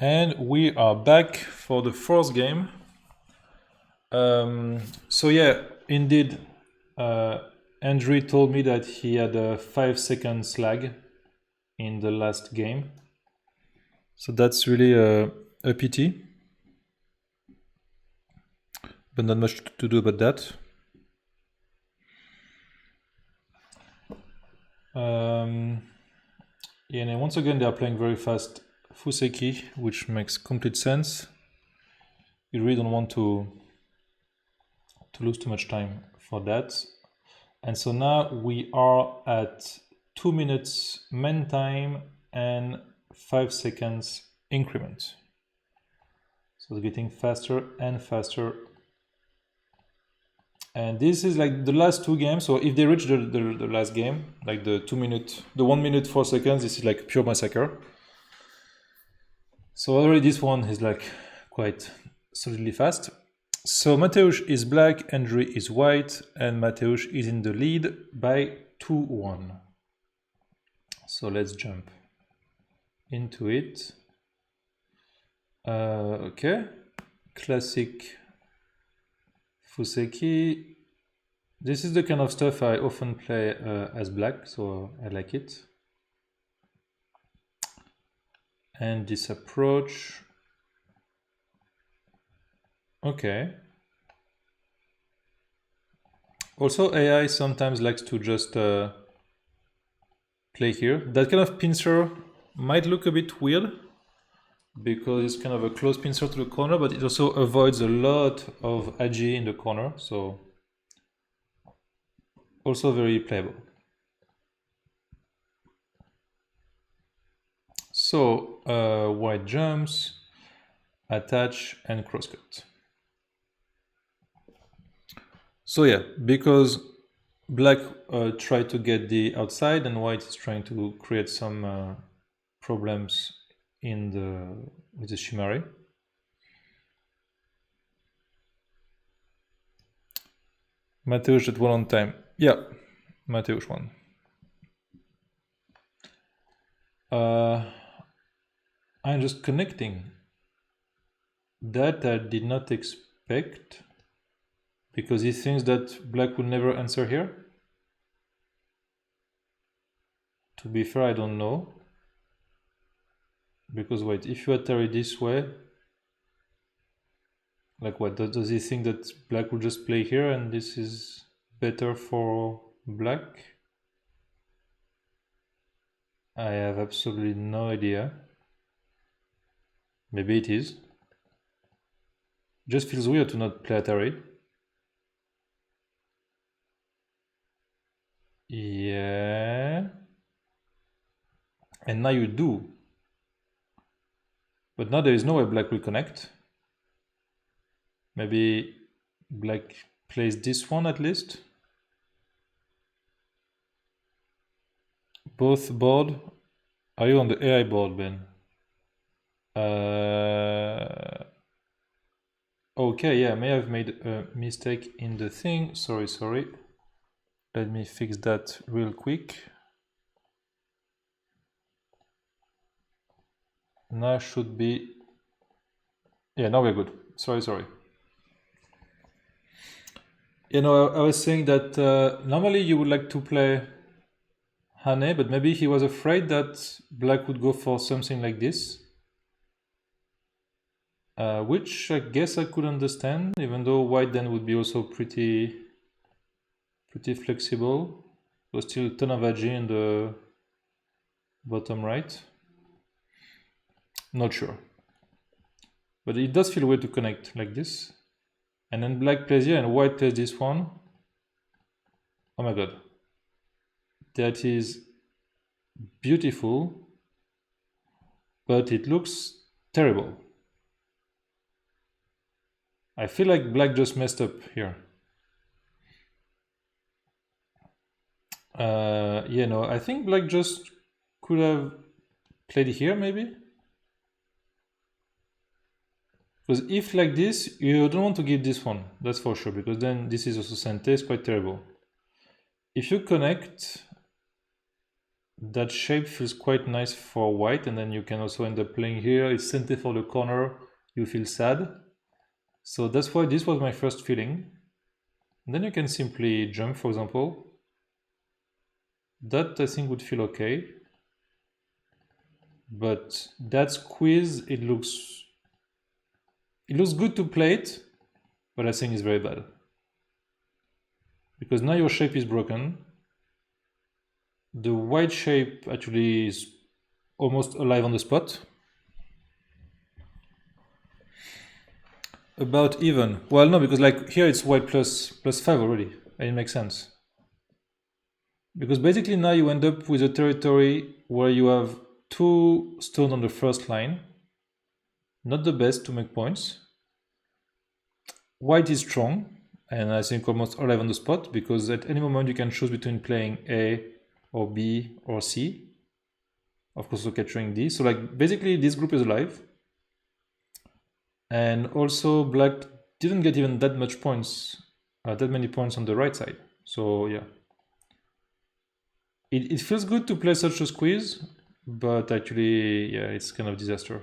And we are back for the fourth game. So yeah, indeed, Andrii told me that he had a 5-second lag in the last game. So that's really a pity. But not much to do about that. Yeah, and once again they are playing very fast Fuseki, which makes complete sense. You really don't want to lose too much time for that. And so now we are at 2 minutes main time and 5 seconds increment. So it's getting faster and faster. And this is like the last two games. So if they reach the last game, like the 1 minute 4 seconds, this is like pure massacre. So already this one is like quite solidly fast. So Mateusz is black, Andrii is white, and Mateusz is in the lead by 2-1. So let's jump into it. Okay, classic Fuseki. This is the kind of stuff I often play as black, so I like it. And this approach. Okay. Also, AI sometimes likes to just play here. That kind of pincer might look a bit weird because it's kind of a close pincer to the corner, but it also avoids a lot of agi in the corner, so also very playable. So white jumps, attach, and crosscut. So yeah, because black tried to get the outside and white is trying to create some problems with the Shimari. Mateusz at 1 on time. Yeah, Mateusz won. I'm just connecting. That I did not expect, because he thinks that black will never answer here. To be fair, I don't know. Because wait, if you atari this way, like what, does he think that black will just play here and this is better for black? I have absolutely no idea. Maybe it is. Just feels weird to not play Atari. Yeah. And now you do. But now there is no way black will connect. Maybe black plays this one at least. Both board. Are you on the AI board, Ben? Okay, yeah, may have made a mistake in the thing. Sorry. Let me fix that real quick. Now should be... Yeah, now we're good. Sorry. You know, I was saying that normally you would like to play Hane, but maybe he was afraid that black would go for something like this. Which I guess I could understand, even though white then would be also pretty flexible. There's still a ton of agi in the bottom right. Not sure. But it does feel weird to connect like this. And then black plays here and white plays this one. Oh my god. That is beautiful. But it looks terrible. I feel like black just messed up here. Yeah, no, I think black just could have played here maybe. Because if like this, you don't want to give this one, that's for sure, because then this is also sente, it's quite terrible. If you connect, that shape feels quite nice for white, and then you can also end up playing here. It's center for the corner, you feel sad. So that's why this was my first feeling. And then you can simply jump, for example. That I think would feel okay. But that squeeze, it looks good to play it, but I think it's very bad. Because now your shape is broken. The white shape actually is almost alive on the spot. About even. Well, no, because like here it's white plus 5 already, and it makes sense. Because basically now you end up with a territory where you have 2 stones on the first line. Not the best to make points. White is strong, and I think almost alive on the spot, because at any moment you can choose between playing A or B or C. Of course, also capturing D. So like basically this group is alive. And also black didn't get even that much points, that many points on the right side. So yeah. It feels good to play such a squeeze, but actually, yeah, it's kind of disaster.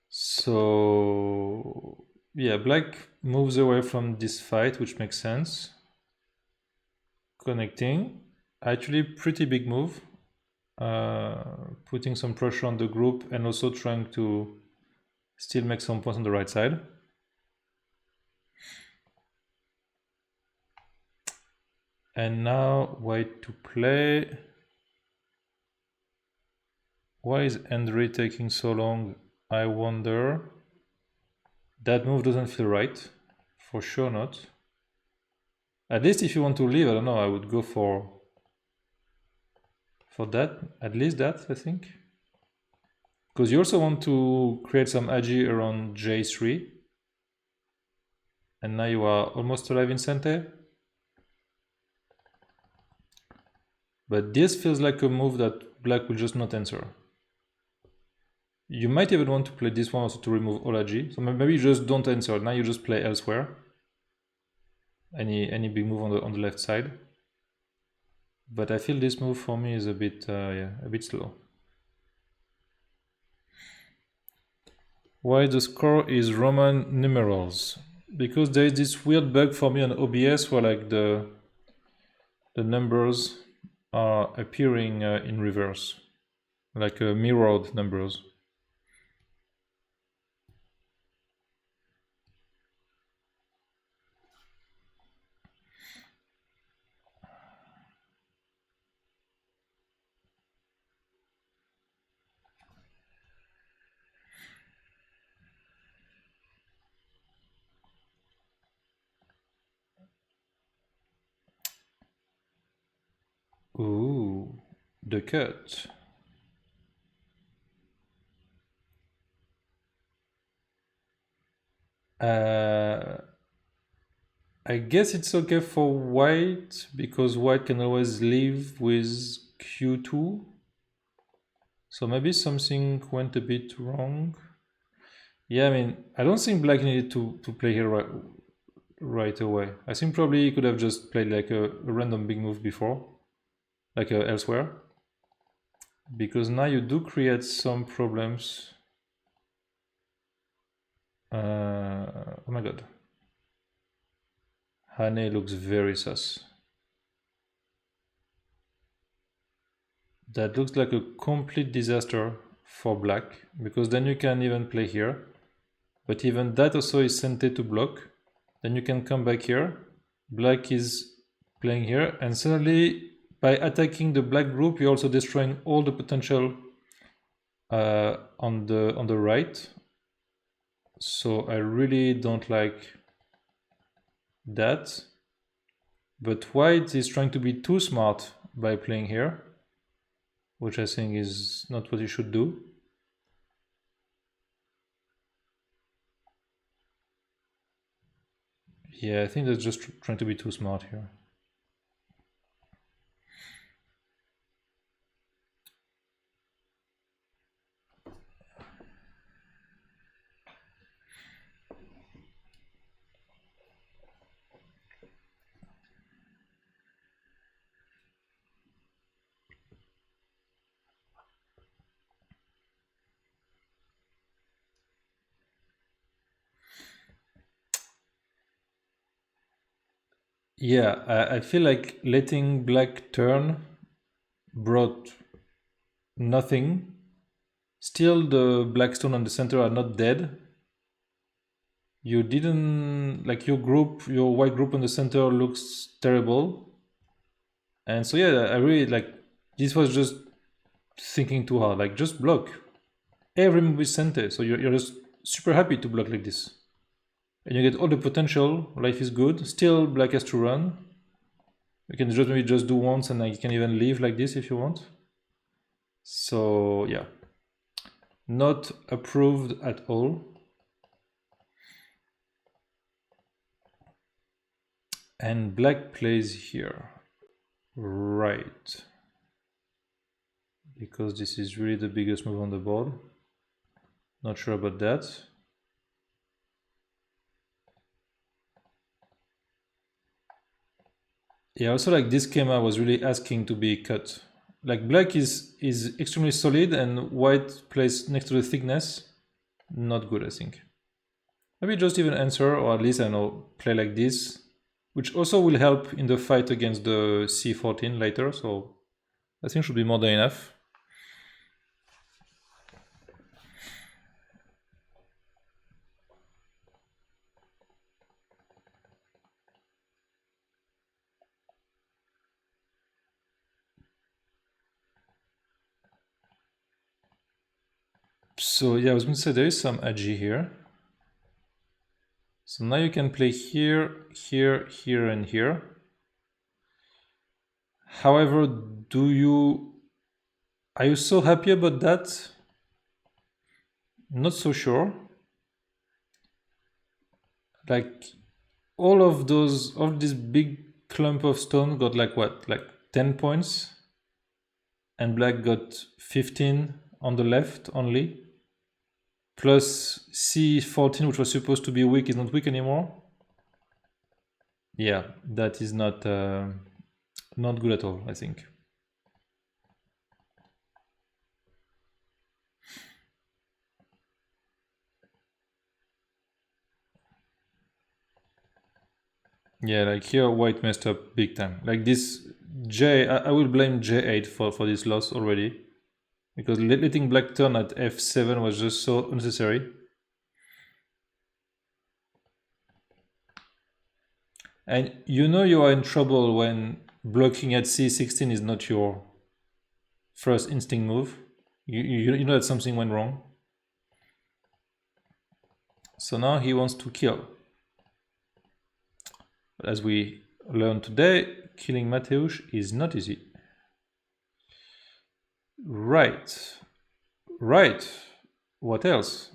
So yeah, black moves away from this fight, which makes sense. Connecting, actually pretty big move. Putting some pressure on the group and also trying to still make some points on the right side. And now white to play. Why is Andrii taking so long? I wonder. That move doesn't feel right. For sure not. At least if you want to leave, I don't know, I would go for that. At least that, I think. Because you also want to create some agi around J3. And now you are almost alive in Sente. But this feels like a move that black will just not answer. You might even want to play this one also to remove all agi. So maybe you just don't answer. Now you just play elsewhere. Any big move on the left side. But I feel this move for me is a bit slow. Why the score is Roman numerals? Because there is this weird bug for me on OBS where like the numbers are appearing in reverse, like mirrored numbers. Ooh, the cut. I guess it's okay for white because white can always live with Q2. So maybe something went a bit wrong. Yeah, I mean, I don't think black needed to play here right away. I think probably he could have just played like a random big move before, like elsewhere. Because now you do create some problems. Oh my god. Hane looks very sus. That looks like a complete disaster for black, because then you can even play here. But even that also is sente to block. Then you can come back here. Black is playing here, and suddenly by attacking the black group, you're also destroying all the potential on the right. So I really don't like that. But white is trying to be too smart by playing here, which I think is not what you should do. Yeah, I think that's just trying to be too smart here. Yeah, I feel like letting black turn brought nothing. Still, the black stone on the center are not dead. You didn't like your white group on the center looks terrible. And so yeah, I really like this was just thinking too hard. Like just block. Every move is center, so you're just super happy to block like this. And you get all the potential, life is good. Still black has to run. You can just maybe just do once and you can even leave like this if you want. So yeah. Not approved at all. And black plays here. Right. Because this is really the biggest move on the board. Not sure about that. Yeah, also like this schema was really asking to be cut. Like black is extremely solid and white plays next to the thickness. Not good, I think. Maybe just even answer, or at least, I don't know, play like this, which also will help in the fight against the c14 later, so I think should be more than enough. So yeah, I was going to say there is some agi here. So now you can play here, here, here, and here. However, are you so happy about that? Not so sure. Like all of this big clump of stone got like what? Like 10 points? And black got 15 on the left only. Plus c14, which was supposed to be weak, is not weak anymore. Yeah, that is not good at all, I think. Yeah, like here white messed up big time. Like this I will blame J8 for this loss already. Because letting black turn at f7 was just so unnecessary. And you know you are in trouble when blocking at c16 is not your first instinct move. You know that something went wrong. So now he wants to kill. But as we learned today, killing Mateusz is not easy. Right. Right. What else?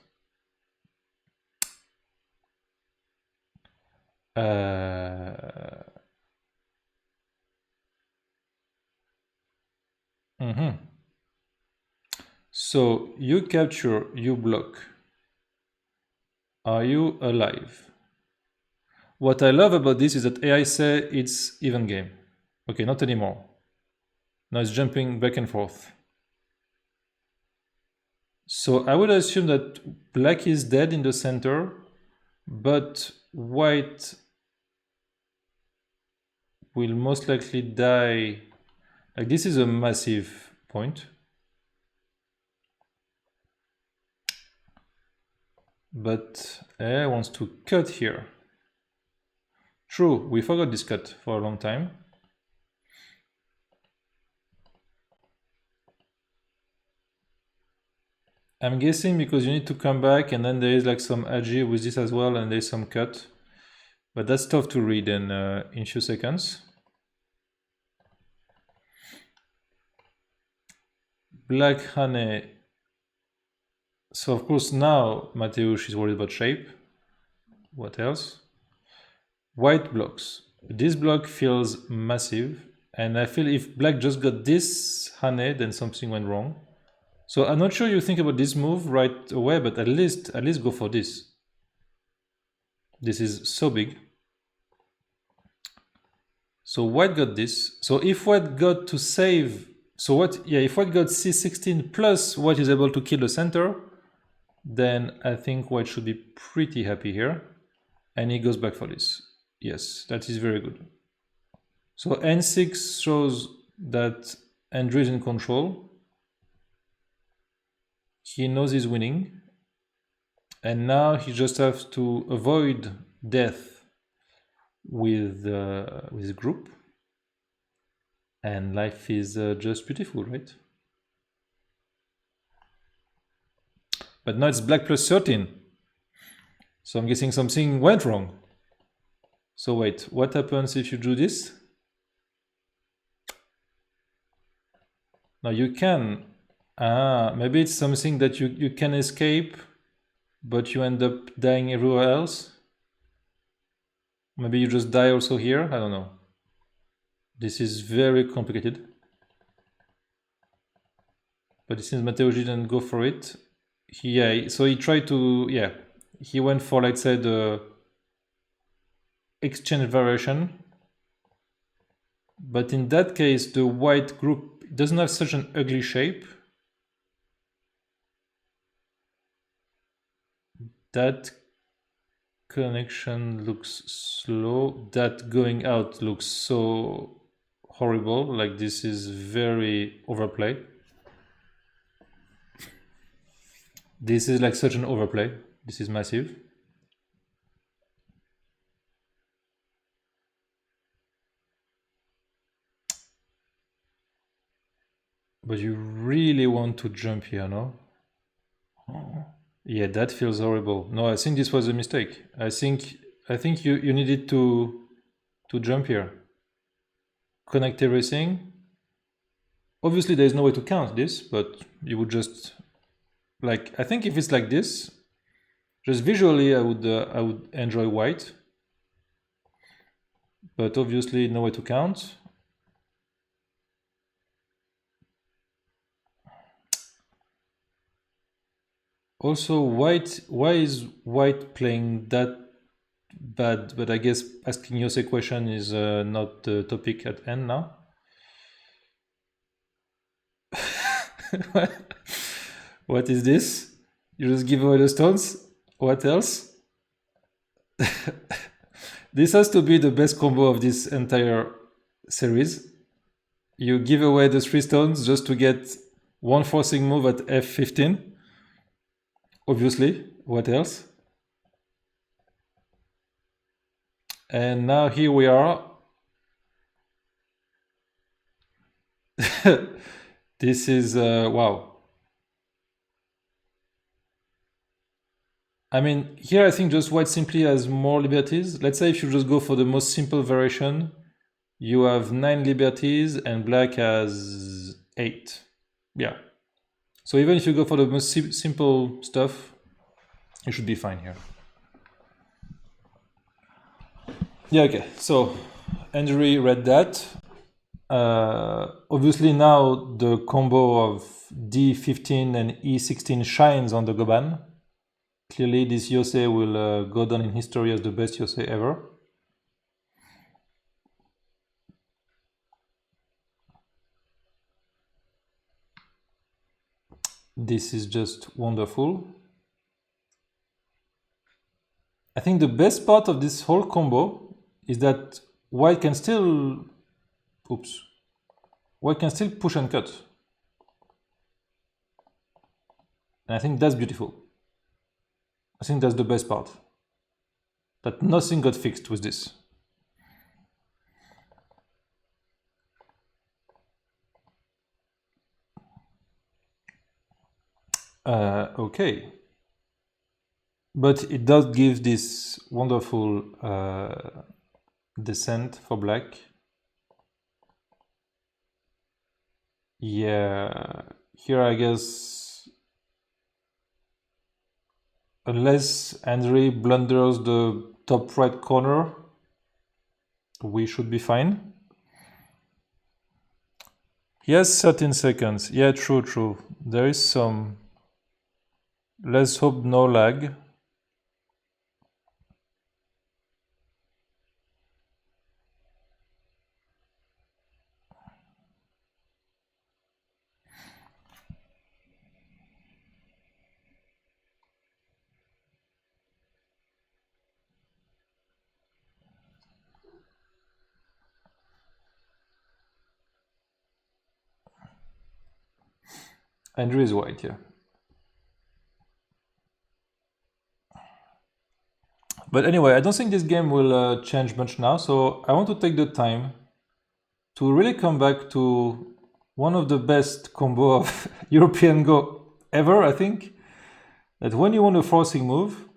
So you capture, you block. Are you alive? What I love about this is that AI say it's even game. Okay, not anymore. Now it's jumping back and forth. So I would assume that black is dead in the center, but white will most likely die. Like this is a massive point. But AI wants to cut here. True, we forgot this cut for a long time. I'm guessing because you need to come back and then there is like some agi with this as well and there's some cut. But that's tough to read in few seconds. Black honey. So of course now Mateusz is worried about shape. What else? White blocks. This block feels massive. And I feel if black just got this honey, then something went wrong. So I'm not sure you think about this move right away, but at least go for this. This is so big. So white got this. So if white got to save, so what? Yeah, if white got c16 plus white is able to kill the center, then I think white should be pretty happy here. And he goes back for this. Yes, that is very good. So n6 shows that Andrii is in control. He knows he's winning. And now he just has to avoid death with his group. And life is just beautiful, right? But now it's black plus 13. So I'm guessing something went wrong. So wait, what happens if you do this? Now you can, maybe it's something that you can escape, but you end up dying everywhere else. Maybe you just die also here, I don't know. This is very complicated. But it seems Mateusz didn't go for it. So he tried to, he went for, let's say, the exchange variation. But in that case, the white group doesn't have such an ugly shape. That connection looks slow. That going out looks so horrible. Like this is very overplay. This is like such an overplay. This is massive. But you really want to jump here, no? Yeah, that feels horrible. No, I think this was a mistake. I think you needed to jump here. Connect everything. Obviously there is no way to count this, but you would just like, I think if it's like this, just visually I would enjoy white. But obviously no way to count. Also, why is white playing that bad? But I guess asking Yuze a question is not the topic at hand now. What is this? You just give away the stones? What else? This has to be the best combo of this entire series. You give away the 3 stones just to get one forcing move at f15. Obviously, what else? And now here we are. This is wow. I mean, here I think just white simply has more liberties. Let's say if you just go for the most simple variation, you have 9 liberties and black has 8. Yeah. So even if you go for the most simple stuff, you should be fine here. Yeah, okay. So Andrii read that. Obviously now the combo of D15 and E16 shines on the Goban. Clearly this Yuze will go down in history as the best Yuze ever. This is just wonderful. I think the best part of this whole combo is that white can still push and cut. And I think that's beautiful. I think that's the best part. That nothing got fixed with this. Okay. But it does give this wonderful descent for black. Yeah, here I guess, unless Andrii blunders the top right corner, we should be fine. He has 13 seconds. Yeah, true. There is some... Let's hope no lag. Andrii is white, yeah. But anyway, I don't think this game will change much now, so I want to take the time to really come back to one of the best combo of European Go ever, I think. That when you want a forcing move,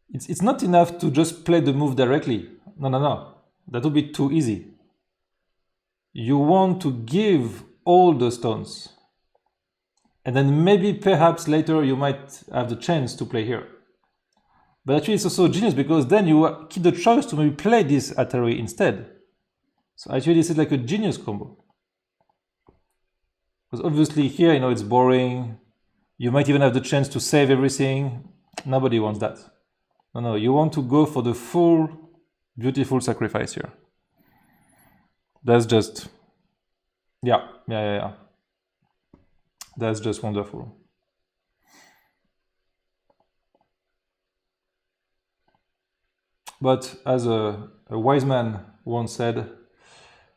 it's not enough to just play the move directly. No. That would be too easy. You want to give all the stones. And then maybe perhaps later you might have the chance to play here. But actually it's also genius because then you keep the choice to maybe play this Atari instead. So actually this is like a genius combo. Because obviously here, it's boring. You might even have the chance to save everything. Nobody wants that. No, you want to go for the full, beautiful sacrifice here. That's just, yeah. That's just wonderful. But as a wise man once said,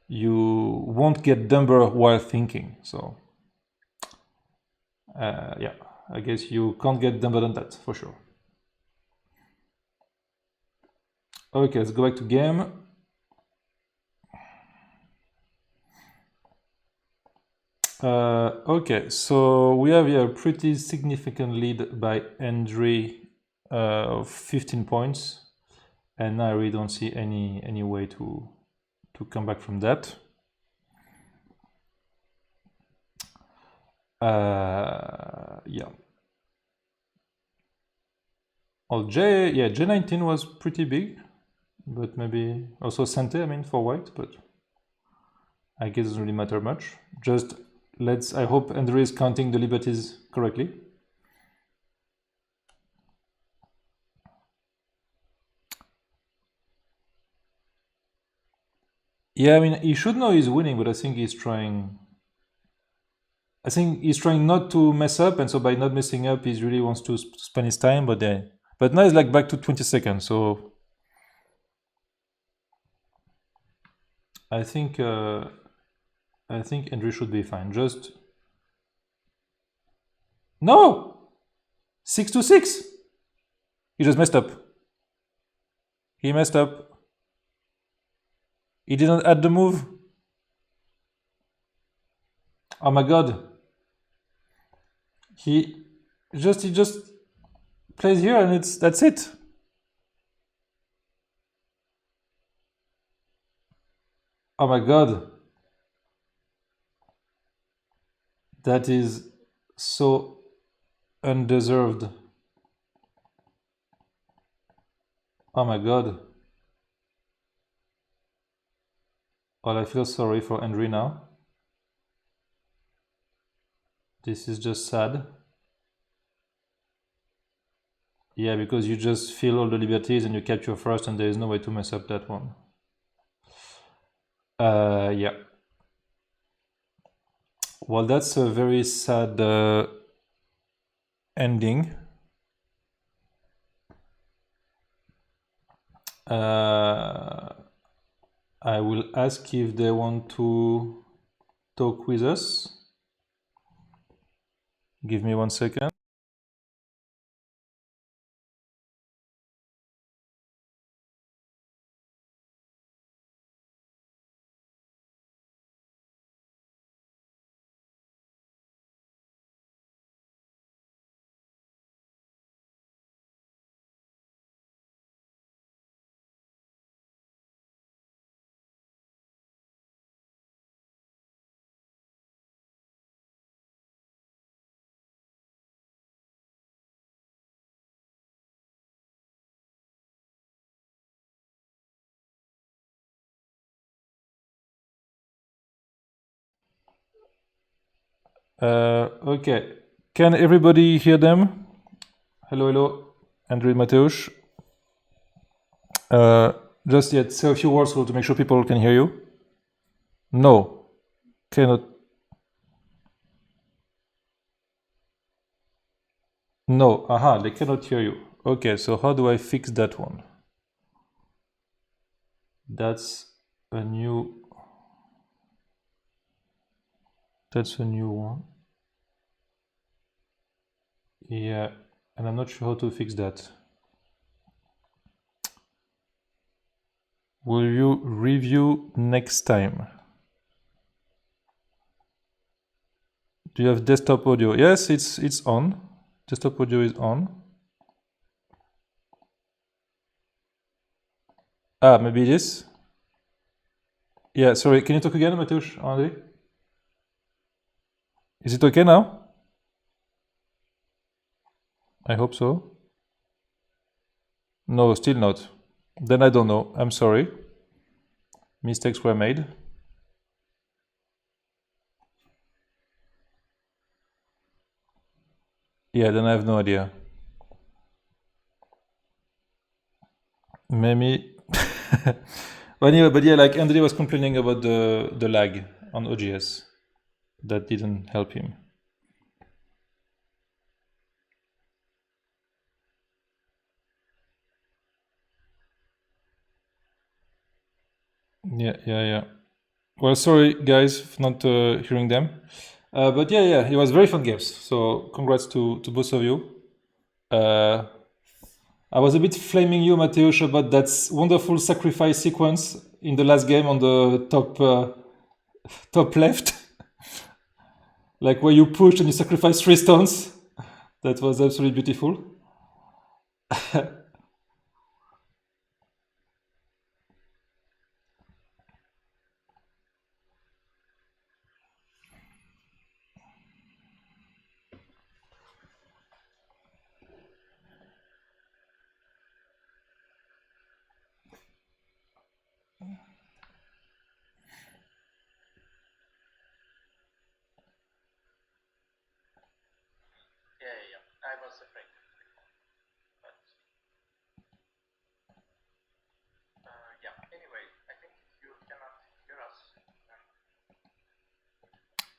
you won't get dumber while thinking. So, yeah, I guess you can't get dumber than that, for sure. Okay, let's go back to game. Okay, so we have here a pretty significant lead by Andrii of 15 points. And I really don't see any way to come back from that. Yeah. Oh, J19 was pretty big, but maybe also Sante, for white, but I guess it doesn't really matter much. Just I hope Andrii is counting the liberties correctly. Yeah, he should know he's winning, but I think he's trying. I think he's trying not to mess up, and so by not messing up, he really wants to spend his time. But now it's like back to 20 seconds, so I think Andrii should be fine. Just no 6-6. He just messed up. He messed up. He didn't add the move. Oh my god. He just plays here and that's it. Oh my god. That is so undeserved. Oh my god. Well, I feel sorry for Andrii now. This is just sad. Yeah, because you just feel all the liberties and you capture first and there is no way to mess up that one. Yeah. Well, that's a very sad ending. I will ask if they want to talk with us. Give me 1 second. Okay. Can everybody hear them? Hello. Andrii, Mateusz. Just yet say a few words to make sure people can hear you. No. Cannot. No. Aha, they cannot hear you. Okay, so how do I fix that one? That's a new one. Yeah, and I'm not sure how to fix that. Will you review next time? Do you have desktop audio? Yes, it's on. Desktop audio is on. Ah, maybe it is. Yeah, sorry. Can you talk again, Mateusz, Andrii? Is it okay now? I hope so. No, still not. Then I don't know. I'm sorry. Mistakes were made. Yeah, then I have no idea. Maybe. But anyway, but yeah, like Andrii was complaining about the lag on OGS. That didn't help him. Yeah. Well, sorry guys for not hearing them. But yeah, it was very fun games. So congrats to both of you. I was a bit flaming you, Mateusz, about that wonderful sacrifice sequence in the last game on the top left, like where you pushed and you sacrificed 3 stones. That was absolutely beautiful.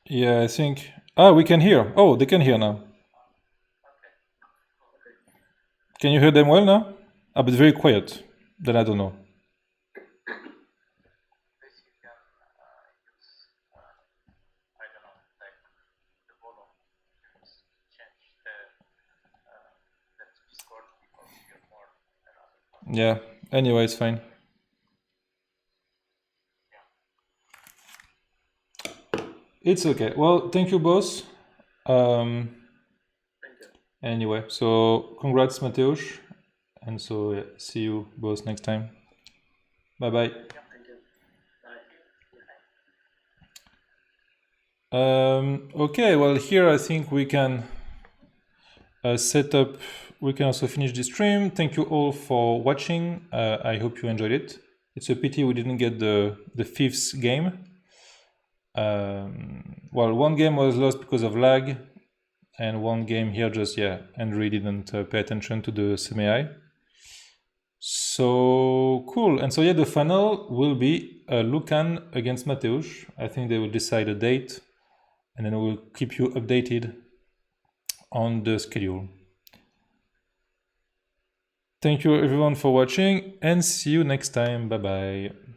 Yeah, I think. Ah, we can hear. Oh, they can hear now. Can you hear them well now? Ah, but very quiet. Then I don't know. Yeah. Anyway, it's fine. It's okay. Well, thank you both. Anyway, so congrats, Mateusz. And so yeah, see you both next time. Bye bye. Okay, well, here I think we can set up. We can also finish the stream. Thank you all for watching. I hope you enjoyed it. It's a pity we didn't get the 5th game. Well, one game was lost because of lag, and one game here just, yeah, Andrii didn't pay attention to the semi. So cool. And so yeah, the final will be Lukan against Mateusz. I think they will decide a date, and then we'll keep you updated on the schedule. Thank you everyone for watching, and see you next time. Bye bye.